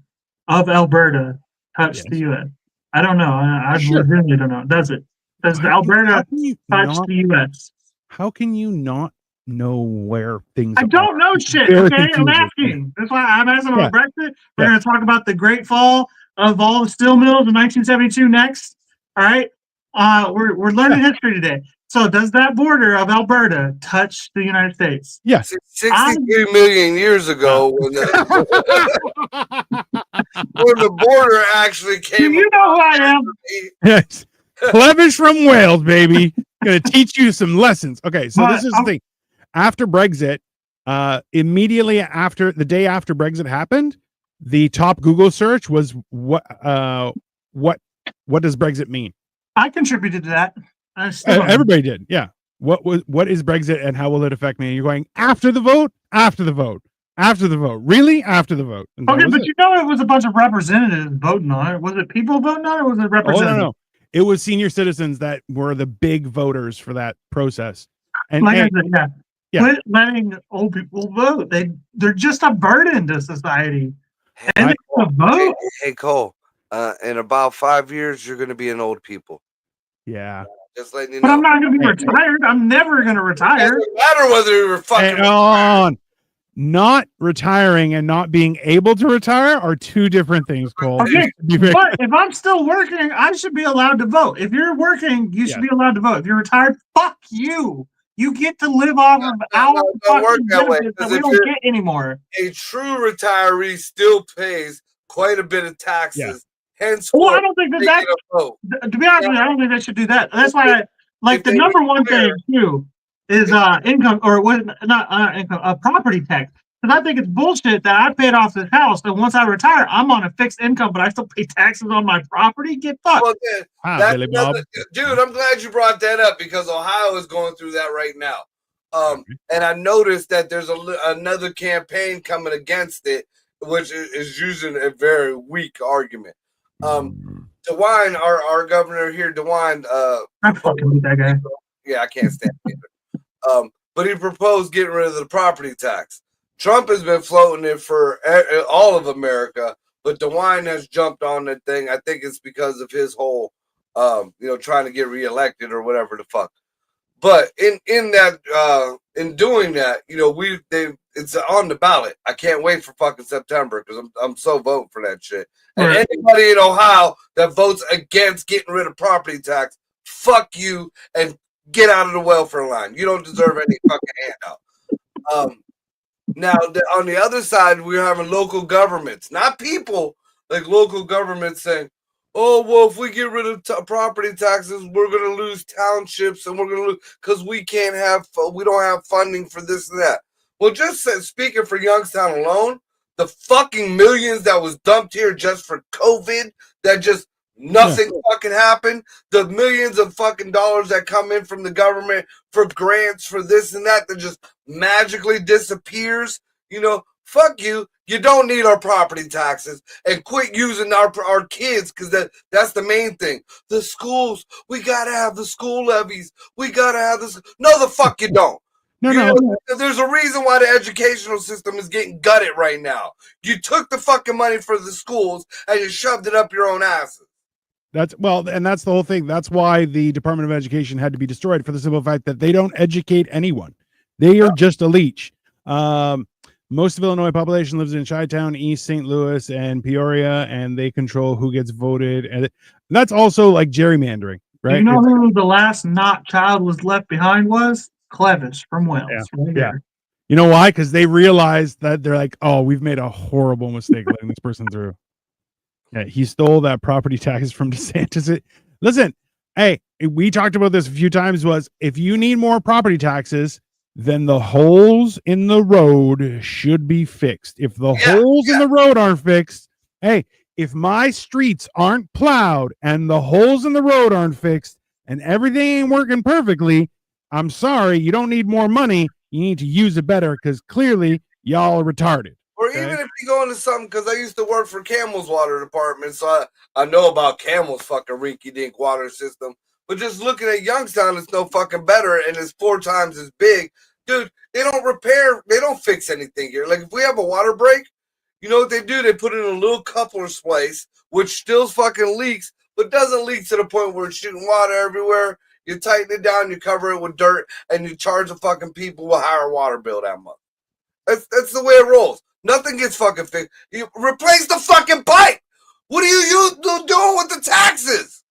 of Alberta, touch the U.S.? I don't know. I really don't know. Does it? Does Alberta touch the U.S.? How can you not know where things I don't know shit. Okay, I'm asking. That's why I'm asking about Brexit. We're going to talk about the Great Fall of all the steel mills in 1972 next. All right. We're learning history today. So does that border of Alberta touch the United States? Yes. 63 million years ago when the border actually came. Do you know who I am? Yes. Clevish from Wales, baby. Gonna teach you some lessons. Okay, so this is the thing. After Brexit, immediately after the day after Brexit happened, the top Google search was what does Brexit mean? I contributed to that. Everybody did. Yeah. What is Brexit and how will it affect me? And you're going after the vote, after the vote, after the vote. Really? After the vote. Okay, but you know it was a bunch of representatives voting on it. Was it people voting on it or was it representatives? Oh, no. It was senior citizens that were the big voters for that process. And like I said, quit letting old people vote. They're just a burden to society. And they vote. Hey, Cole. In about 5 years, you're going to be an old people. Yeah. Just letting you know. But I'm not going to be retired. I'm never going to retire. It doesn't matter whether you're fucking on. Not retiring and not being able to retire are two different things, Cole. Okay, but if I'm still working, I should be allowed to vote. If you're working, you should be allowed to vote. If you're retired, fuck you. You get to live off of our fucking benefits that we don't get anymore. A true retiree still pays quite a bit of taxes. Yeah. Hence, well, I don't think that to be honest with you, I don't think they should do that. That's why, the number one thing too is income or what? Not income, property tax. Because I think it's bullshit that I paid off this house, and once I retire, I'm on a fixed income, but I still pay taxes on my property. Get fucked. Well, dude, I'm glad you brought that up because Ohio is going through that right now. And I noticed that there's another campaign coming against it, which is using a very weak argument. DeWine, our governor here, DeWine. I fucking hate that guy. Yeah, I can't stand it either. But he proposed getting rid of the property tax. Trump has been floating it for all of America, but DeWine has jumped on that thing. I think it's because of his whole, trying to get reelected or whatever the fuck. But in doing that, it's on the ballot. I can't wait for fucking September because I'm so voting for that shit. And anybody in Ohio that votes against getting rid of property tax, fuck you and get out of the welfare line. You don't deserve any fucking handout. Now, on the other side, we're having local governments, not people, like local governments saying, oh, well, if we get rid of property taxes, we're going to lose townships and we're going to lose because we don't have funding for this and that. Well, just speaking for Youngstown alone, the fucking millions that was dumped here just for COVID, that just nothing fucking happened. The millions of fucking dollars that come in from the government for grants for this and that just magically disappears. Fuck you. You don't need our property taxes and quit using our kids because that's the main thing. The schools, we got to have the school levies. We got to have this. No, the fuck you don't. No. There's a reason why the educational system is getting gutted right now. You took the fucking money for the schools and you shoved it up your own asses. That's the whole thing. That's why the Department of Education had to be destroyed for the simple fact that they don't educate anyone. They are just a leech. Most of Illinois population lives in Chi-Town, East St. Louis, and Peoria, and they control who gets voted. And that's also like gerrymandering, right? You know who the last not child was left behind was? Clevish from Wales. Yeah. You know why? Because they realized that they're like, oh, we've made a horrible mistake letting this person through. Yeah, he stole that property tax from DeSantis. Listen, hey, we talked about this a few times. Was if you need more property taxes, then the holes in the road should be fixed. If the holes in the road aren't fixed, hey, if my streets aren't plowed and the holes in the road aren't fixed and everything ain't working perfectly, I'm sorry, you don't need more money. You need to use it better because clearly y'all are retarded. Or even if you go into something, because I used to work for Camel's water department, so I know about Camel's fucking rinky-dink water system. But just looking at Youngstown, it's no fucking better, and it's 4 times as big. Dude, they don't fix anything here. Like, if we have a water break, you know what they do? They put in a little coupler splice, which still fucking leaks, but doesn't leak to the point where it's shooting water everywhere. You tighten it down, you cover it with dirt, and you charge the fucking people a higher water bill that month. That's the way it rolls. Nothing gets fucking fixed. You replace the fucking pipe. What are you doing with the taxes?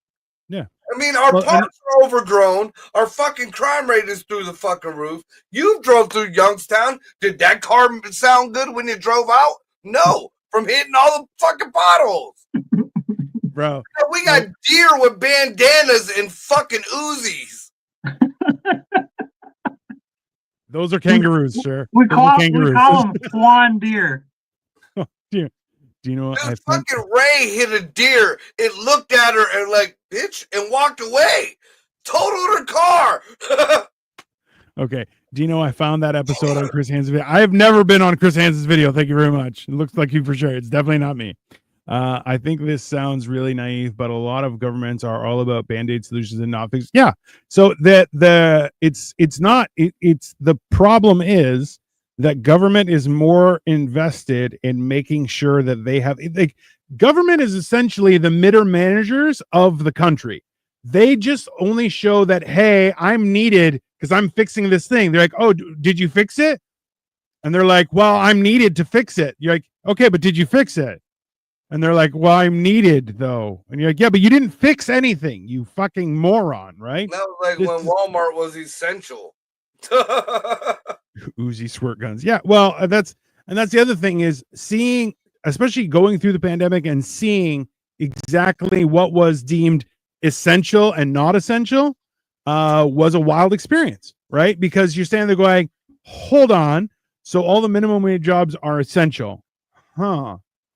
Yeah. I mean, our parks are overgrown. Our fucking crime rate is through the fucking roof. You drove through Youngstown. Did that car sound good when you drove out? No, from hitting all the fucking potholes. Bro. We got deer with bandanas and fucking Uzis. Those are kangaroos, sir. We call them swan deer. Do you know what? Fucking Ray hit a deer. It looked at her and like, bitch, and walked away. Totaled her car. Okay. Do you know I found that episode on Chris Hansen's video? I have never been on Chris Hansen's video. Thank you very much. It looks like you for sure. It's definitely not me. I think this sounds really naive, but a lot of governments are all about band-aid solutions and not fix. Yeah. So the problem is that government is more invested in making sure that they have, like, government is essentially the middle managers of the country. They just only show that, hey, I'm needed because I'm fixing this thing. They're like, oh, did you fix it? And they're like, well, I'm needed to fix it. You're like, okay, but did you fix it? And they're like, well, I'm needed though. And you're like, yeah, but you didn't fix anything, you fucking moron, right? That was like when Walmart was essential. Uzi squirt guns. Yeah, well, that's the other thing is seeing, especially going through the pandemic and seeing exactly what was deemed essential and not essential was a wild experience, right? Because you're standing there going, hold on, so all the minimum wage jobs are essential.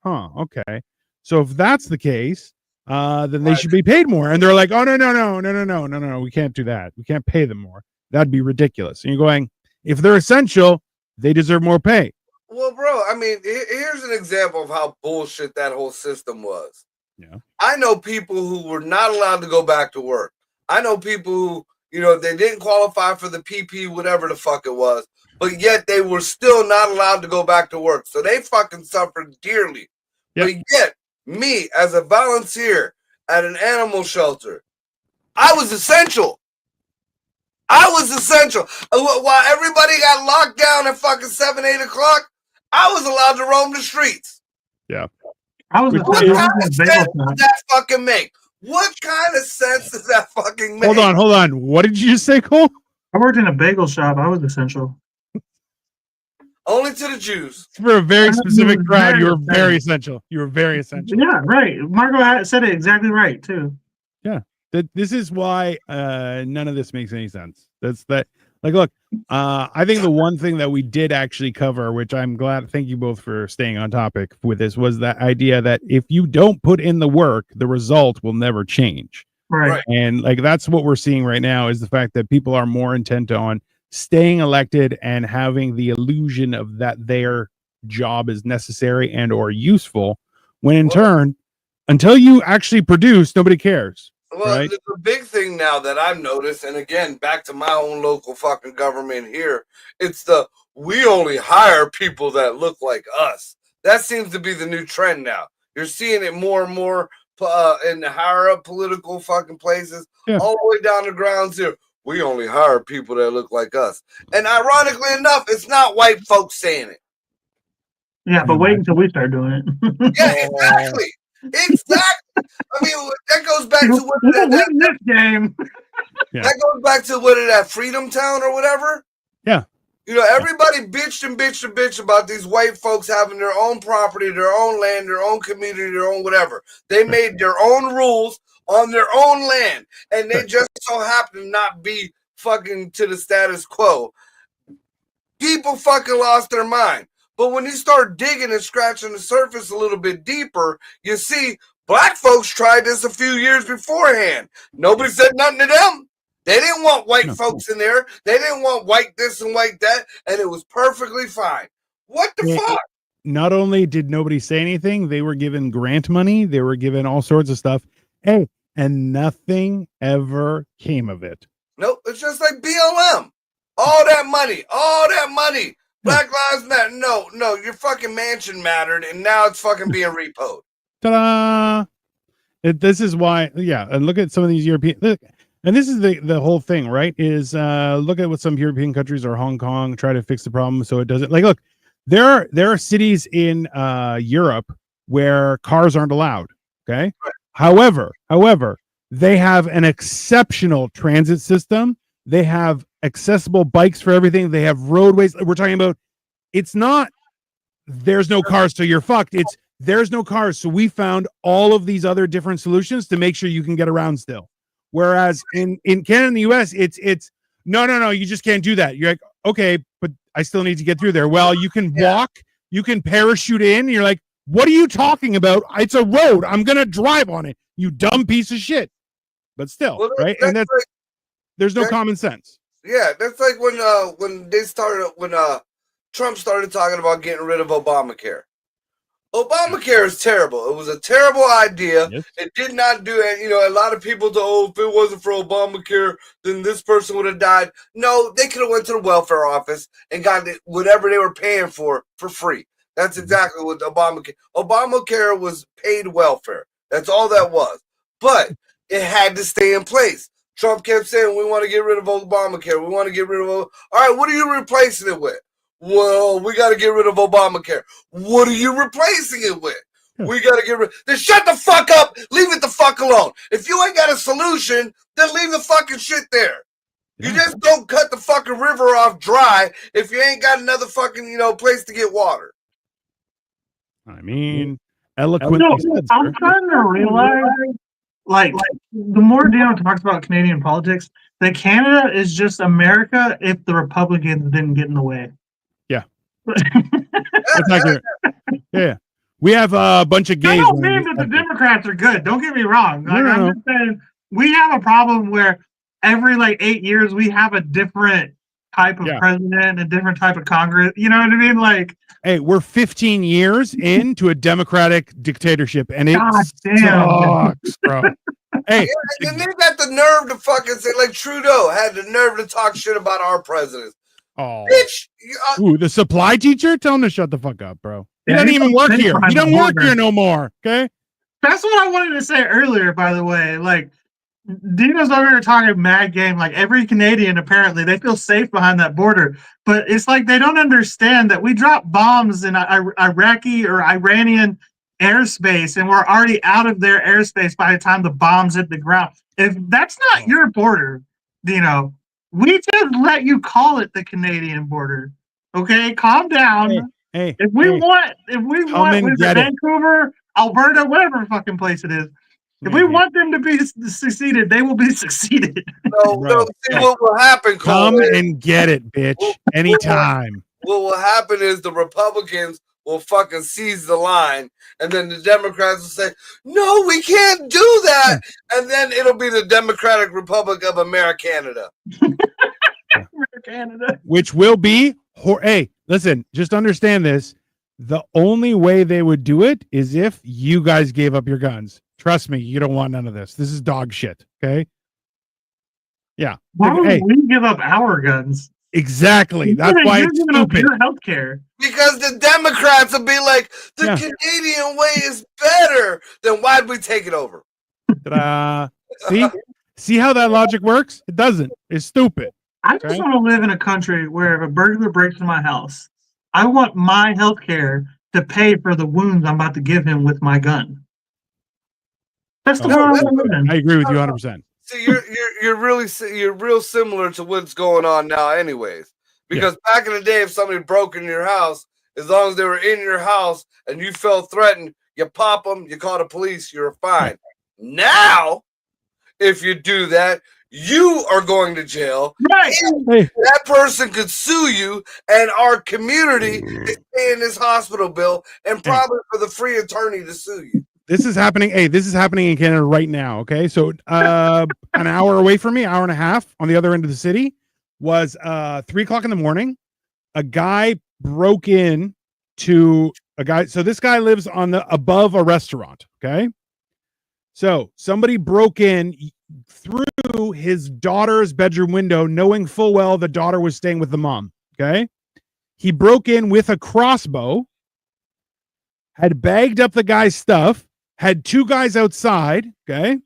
Okay. So if that's the case, then they should be paid more. And they're like, oh, no, we can't do that. We can't pay them more. That'd be ridiculous. And you're going, if they're essential, they deserve more pay. Well, bro, I mean, here's an example of how bullshit that whole system was. Yeah. I know people who were not allowed to go back to work. I know people who, they didn't qualify for the PP, whatever the fuck it was, but yet they were still not allowed to go back to work. So they fucking suffered dearly. Yep. But yet, me, as a volunteer at an animal shelter, I was essential. While everybody got locked down at fucking 7, 8 o'clock, I was allowed to roam the streets. Yeah. What kind of sense does that fucking make? What kind of sense does that fucking make? Hold on. What did you just say, Cole? I worked in a bagel shop. I was essential. Only to the Jews. For a very specific crowd, you were very essential. Yeah, right. Marco said it exactly right, too. Yeah. This is why none of this makes any sense. Look, I think the one thing that we did actually cover, which I'm glad, thank you both for staying on topic with this, was that idea that if you don't put in the work, the result will never change. Right. And like, that's what we're seeing right now is the fact that people are more intent on staying elected and having the illusion of that their job is necessary and or useful, when in turn, until you actually produce, nobody cares. Well, right? The big thing now that I've noticed, and again, back to my own local fucking government here, it's we only hire people that look like us. That seems to be the new trend now. You're seeing it more and more in the higher up political fucking places, all the way down to ground zero. We only hire people that look like us. And ironically enough, it's not white folks saying it. Yeah, but wait until we start doing it. Yeah, exactly. Exactly. I mean, that goes back to what this game. That goes back to that Freedom Town or whatever. Yeah. Everybody bitched about these white folks having their own property, their own land, their own community, their own whatever. They made their own rules on their own land, and they just so happen to not be fucking to the status quo. People fucking lost their mind. But when you start digging and scratching the surface a little bit deeper, you see black folks tried this a few years beforehand. Nobody said nothing to them. They didn't want white folks in there. They didn't want white this and white that, and it was perfectly fine. What the fuck? Not only did nobody say anything, they were given grant money. They were given all sorts of stuff. Hey, and nothing ever came of it. Nope, it's just like BLM. All that money. Black Lives Matter. No, your fucking mansion mattered, and now it's fucking being repoed. Ta-da! This is why, yeah. And look at some of these European. Look, and this is the whole thing, right? Is look at what some European countries or Hong Kong try to fix the problem so it doesn't. Like, look, there are cities in Europe where cars aren't allowed. Okay, however, they have an exceptional transit system. They have accessible bikes for everything. They have roadways. We're talking about. It's not. There's no cars, so you're fucked. It's there's no cars, so we found all of these other different solutions to make sure you can get around still. Whereas in Canada and the US, it's no, you just can't do that. You're like, okay, but I still need to get through there. Well, you can walk, you can parachute in. And you're like, what are you talking about? It's a road. I'm gonna drive on it. You dumb piece of shit. But still, well, right? And that's like, there's no common sense. Yeah, that's like when Trump started talking about getting rid of Obamacare. Obamacare is terrible. It was a terrible idea. Yes. It did not do it. You know, a lot of people thought, oh, if it wasn't for Obamacare, then this person would have died. No, they could have went to the welfare office and got whatever they were paying for free. That's exactly what Obamacare was paid welfare. That's all that was. But it had to stay in place. Trump kept saying, we want to get rid of Obamacare. We want to get rid of all right, what are you replacing it with? Well, we got to get rid of Obamacare. What are you replacing it with? We got to get rid. Then shut the fuck up. Leave it the fuck alone. If you ain't got a solution, then leave the fucking shit there. You just don't cut the fucking river off dry if you ain't got another fucking, place to get water. I mean, eloquently said, I'm trying to realize, like the more Dino talks about Canadian politics, that Canada is just America if the Republicans didn't get in the way. That's accurate. Yeah, we have a bunch of gays. I don't mean that the Democrats are good. Don't get me wrong. Like, I'm just saying we have a problem where every 8 years we have a different type of president, a different type of Congress. You know what I mean? Like, hey, we're 15 years into a democratic dictatorship, and it sucks, bro. Hey, and they got the nerve to fucking say, like Trudeau had the nerve to talk shit about our president. Oh, bitch! Ooh, the supply teacher? Tell him to shut the fuck up, bro. He doesn't even work here. He don't work here no more. Okay. That's what I wanted to say earlier. By the way, like Dino's over here talking mad game. Like every Canadian, apparently, they feel safe behind that border, but it's like they don't understand that we drop bombs in Iraqi or Iranian airspace, and we're already out of their airspace by the time the bombs hit the ground. If that's not your border, Dino. We just let you call it the Canadian border. Okay, calm down. Hey, if we want Vancouver, Alberta, whatever fucking place it is, if we want them to be succeeded, they will be succeeded. No, see what will happen. Come and get it, bitch. Anytime. What will happen is the Republicans will fucking seize the line, and then the Democrats will say, no, we can't do that. And then it'll be the Democratic Republic of America. Canada. Which will be, hey, listen, just understand this. The only way they would do it is if you guys gave up your guns. Trust me, you don't want none of this. This is dog shit, okay? Yeah. Why would we give up our guns? Exactly. That's why it's stupid. Your healthcare. Because the Democrats will be like, the Canadian way is better. Then why'd we take it over? See how that logic works? It doesn't. It's stupid. I just want to live in a country where if a burglar breaks into my house, I want my healthcare to pay for the wounds I'm about to give him with my gun. That's the world I live in. I agree with you 100%. See, you're real similar to what's going on now, anyways. Because back in the day, if somebody broke in your house, as long as they were in your house and you felt threatened, you pop them, you call the police, you're fine. Now, if you do that, you are going to jail. Right. That person could sue you, and our community is paying this hospital bill and probably for the free attorney to sue you. This is happening. Hey, this is happening in Canada right now. Okay. So an hour away from me, hour and a half on the other end of the city was 3:00 in the morning. A guy broke in to a guy. So this guy lives on above a restaurant. Okay. So somebody broke in through his daughter's bedroom window, knowing full well the daughter was staying with the mom. Okay. He broke in with a crossbow, had bagged up the guy's stuff, had two guys outside. Okay.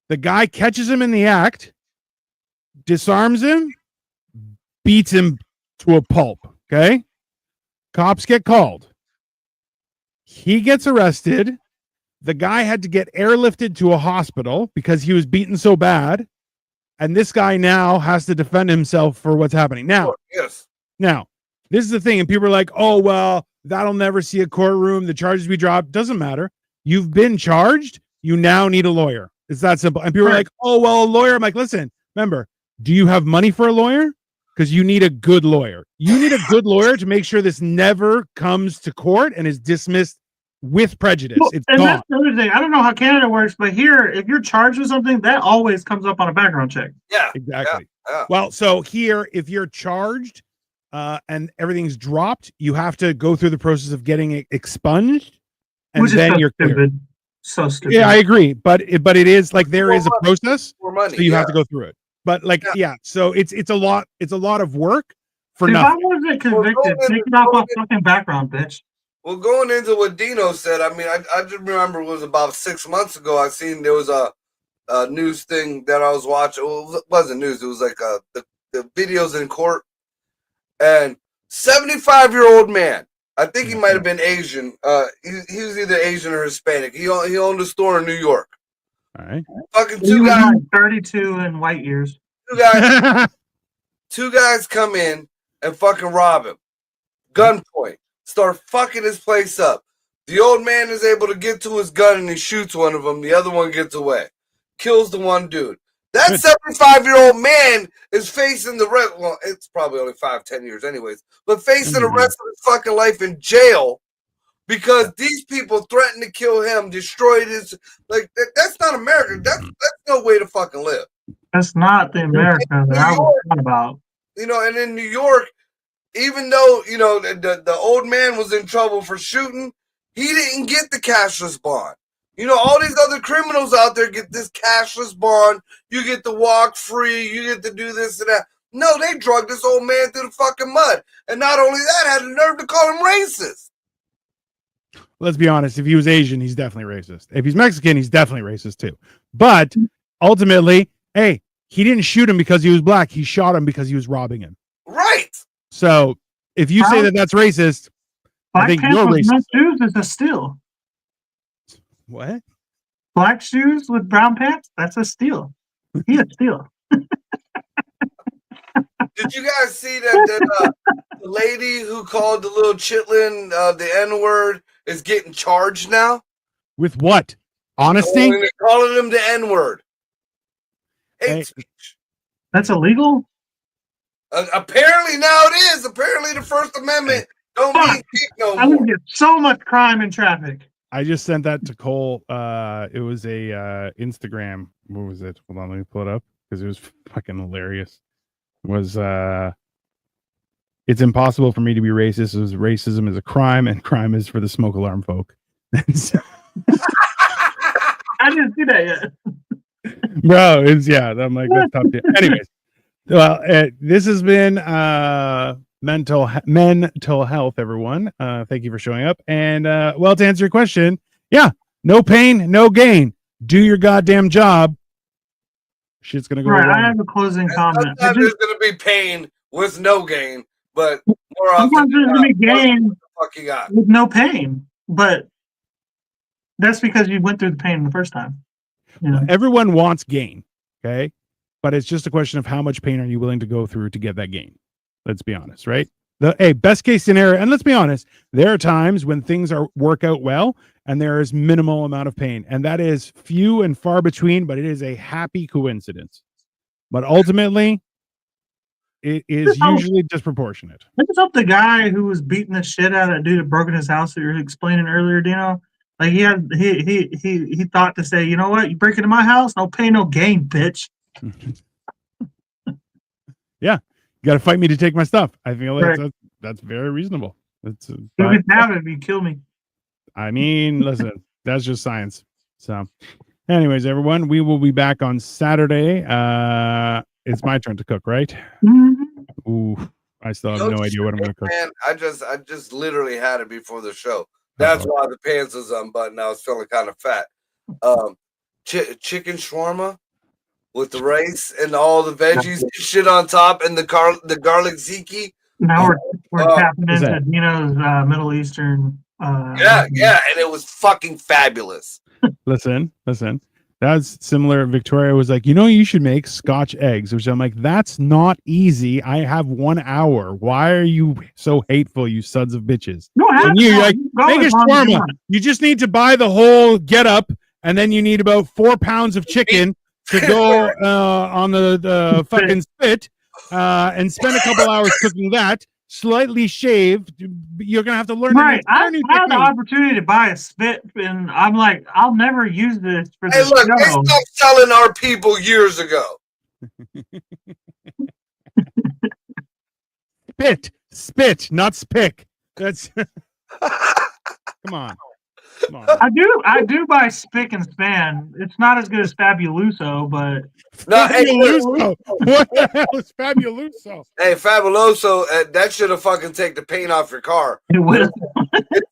The guy catches him in the act, disarms him, beats him to a pulp. Okay. Cops get called. He gets arrested. The guy had to get airlifted to a hospital because he was beaten so bad. And this guy now has to defend himself for what's happening. Now, Yes. Now, this is the thing. And people are like, oh, well, that'll never see a courtroom. The charges be dropped. Doesn't matter. You've been charged. You now need a lawyer. It's that simple. And people are like, oh, well, a lawyer. I'm like, listen, remember, do you have money for a lawyer? Because you need a good lawyer. You need a good lawyer to make sure this never comes to court and is dismissed with prejudice. Well, It's and gone. that's the other thing. I don't know how Canada works, but here, if you're charged with something, that always comes up on a background check. Yeah. Exactly. Yeah. Well, so here, if you're charged and everything's dropped, you have to go through the process of getting it expunged, and Which is then so you're clear. stupid. So stupid. Yeah, I agree, but it is like there is a process, More money. so you have to go through it. But like, yeah, so it's a lot of work for If I nothing. wasn't convicted, take it off my fucking background, bitch. Well, going into what Dino said, I mean, I just remember it was about 6 months ago. I seen there was a news thing that I was watching. Well, it wasn't news. It was like the videos in court. And 75-year-old man, I think he might have been Asian. He was either Asian or Hispanic. He owned a store in New York. All right. Fucking He two was guys. like 32 in white years. Two guys come in and fucking rob him. Gunpoint. Start fucking his place up. The old man is able to get to his gun and he shoots one of them. The other one gets away. Kills the one dude. That 75-year-old man is facing the rest. Well, it's probably only 5-10 years anyways. But facing the rest of his fucking life in jail because these people threatened to kill him, destroyed his... Like, that's not America. That's no way to fucking live. That's not the America that I was talking about. You know, and in New York, even though, you know, the old man was in trouble for shooting, he didn't get the cashless bond. You know, all these other criminals out there get this cashless bond. You get to walk free. You get to do this and that. No, they drugged this old man through the fucking mud. And not only that, had the nerve to call him racist. Let's be honest. If he was Asian, he's definitely racist. If he's Mexican, he's definitely racist too. But ultimately, hey, he didn't shoot him because he was black. He shot him because he was robbing him. Right. So if you say that that's racist, I think you're Black racist. pants with no shoes is a steal. What? Black shoes with brown pants, that's a steal. He a steal. Did you guys see that the lady who called the little chitlin the N-word is getting charged now? With what? Honesty? Calling him the N-word. Hey. That's illegal? Apparently now it is. Apparently the First Amendment don't mean shit no I more. would get so much crime in traffic. I just sent that to Cole. It was a Instagram. What was it? Hold on, let me pull it up because it was fucking hilarious. It was it's impossible for me to be racist. It was racism is a crime, and crime is for the smoke alarm folk. I didn't see that yet. Bro, it's I'm like that's tough. Anyways, well, this has been mental health, everyone. Thank you for showing up. And well, to answer your question, yeah, no pain, no gain. Do your goddamn job. Shit's gonna go Right, wrong. I have a closing comment. Sometimes there's gonna be pain with no gain, but more often Sometimes there's gonna be gain what the fuck you got. with no pain, but that's because you went through the pain the first time. You know? Everyone wants gain, okay? But it's just a question of how much pain are you willing to go through to get that gain. Let's be honest, right? Best case scenario, and let's be honest, there are times when things work out well and there is minimal amount of pain, and that is few and far between, but it is a happy coincidence. But ultimately, it is usually disproportionate. I just hope the guy who was beating the shit out of that dude that broke in his house that you were explaining earlier, Dino, like he thought to say, you know what, you break into my house, no pain, no gain, bitch. Yeah. You got to fight me to take my stuff. I feel like Correct. that's very reasonable. It's You can have it if you kill me. I mean, listen, that's just science. So, Anyways, everyone, we will be back on Saturday. It's my turn to cook, right? Mm-hmm. Ooh, I still have no idea what I'm going to cook. Man, I just literally had it before the show. That's why the pants was unbuttoned. I was feeling kind of fat. Chicken shawarma with the rice and all the veggies, shit on top, and the garlic ziti. Now we're tapping What's into that? Dino's Middle Eastern. Yeah, and it was fucking fabulous. Listen. That's similar. Victoria was like, you should make Scotch eggs, which I'm like, that's not easy. I have 1 hour. Why are you so hateful, you sons of bitches? No, And you're like, make a shawarma. You just need to buy the whole get up, and then you need about 4 pounds of chicken to go on the fucking spit, and spend a couple hours cooking that. Slightly shaved. You're gonna have to learn. Right, I had the opportunity to buy a spit, and I'm like, I'll never use this for Hey, the look, show. they stopped selling our people years ago. Spit, not spick. That's come on. I do buy spick and span. It's not as good as Fabuloso, but No, Fabuloso. What the hell is Fabuloso? Hey, Fabuloso, that should have fucking take the paint off your car. it will.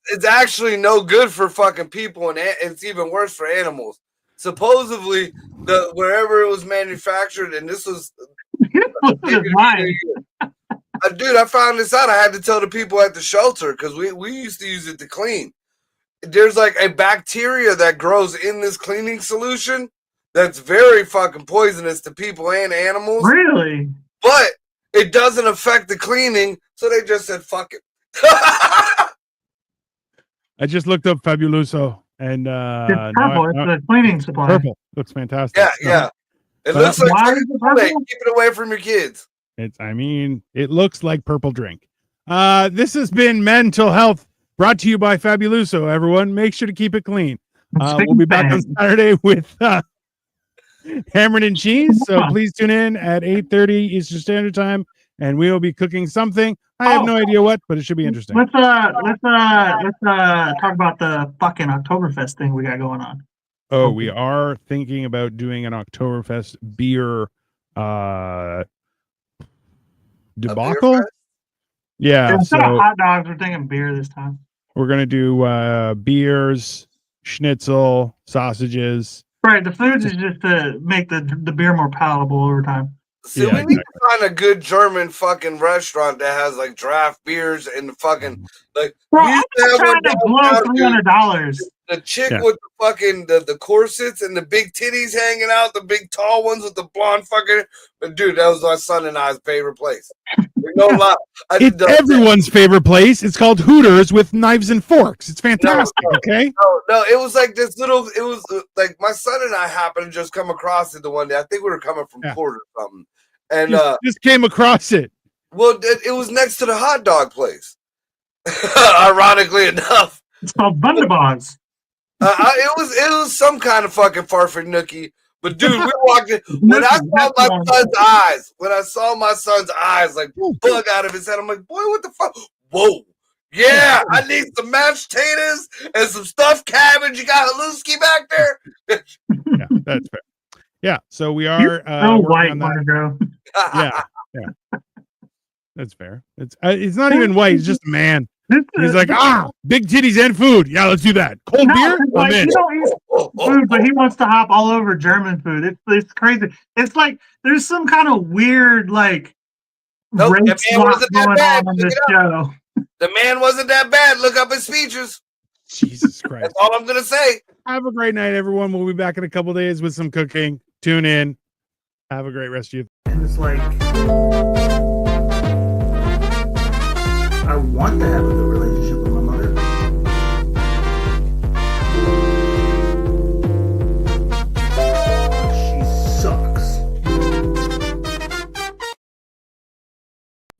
It's actually no good for fucking people, and it's even worse for animals. Supposedly, wherever it was manufactured, and this was Mine. dude, I found this out. I had to tell the people at the shelter because we used to use it to clean. There's like a bacteria that grows in this cleaning solution that's very fucking poisonous to people and animals. Really? But it doesn't affect the cleaning, so they just said fuck it. I just looked up Fabuloso, and It's purple. It's a cleaning supply. purple. Looks fantastic. Yeah. It But looks like why is it purple? keep it away from your kids. It looks like purple drink. This has been Mental Health, brought to you by Fabuloso. Everyone, make sure to keep it clean. We'll be back on Saturday with Hammered and Cheese. So please tune in at 8:30 Eastern Standard Time, and we will be cooking something. I have no idea what, but it should be interesting. Let's talk about the fucking Oktoberfest thing we got going on. Oh, we are thinking about doing an Oktoberfest beer debacle. Yeah, Instead of so hot dogs, we're thinking beer this time. we're gonna do beers, schnitzel, sausages. Right, the foods is just to make the beer more palatable over time. See, we need to find a good German fucking restaurant that has like draft beers and the fucking like. Bro, we I'm used to have trying one to blow downtown, dude. $300. The chick with the fucking the corsets and the big titties hanging out, the big tall ones with the blonde fucking. But dude, that was my son and I's favorite place. No lie, It's everyone's favorite place. It's called Hooters with knives and forks. It's fantastic. Okay. No, it was like this little. It was like my son and I happened to just come across it the one day. I think we were coming from court or something, and just came across it. Well, it was next to the hot dog place. Ironically enough, it's called Bundabogs. It was some kind of fucking farfernookie. But dude, we walked in when I saw my son's eyes like bug out of his head. I'm like, boy, what the fuck? Whoa. Yeah, I need some mashed potatoes and some stuffed cabbage. You got Haluski back there? Yeah, that's fair. Yeah, so we are white, Margo. Yeah. That's fair. It's not even white, it's just a man. He's like, big titties and food. Yeah, let's do that. Cold beer? Like, he don't eat food, but he wants to hop all over German food. It's crazy. It's like there's some kind of weird race swap going on this show. The man wasn't that bad. Look up his features. Jesus Christ. That's all I'm gonna say. Have a great night, everyone. We'll be back in a couple days with some cooking. Tune in. Have a great rest of your. And it's like, I want to have a good relationship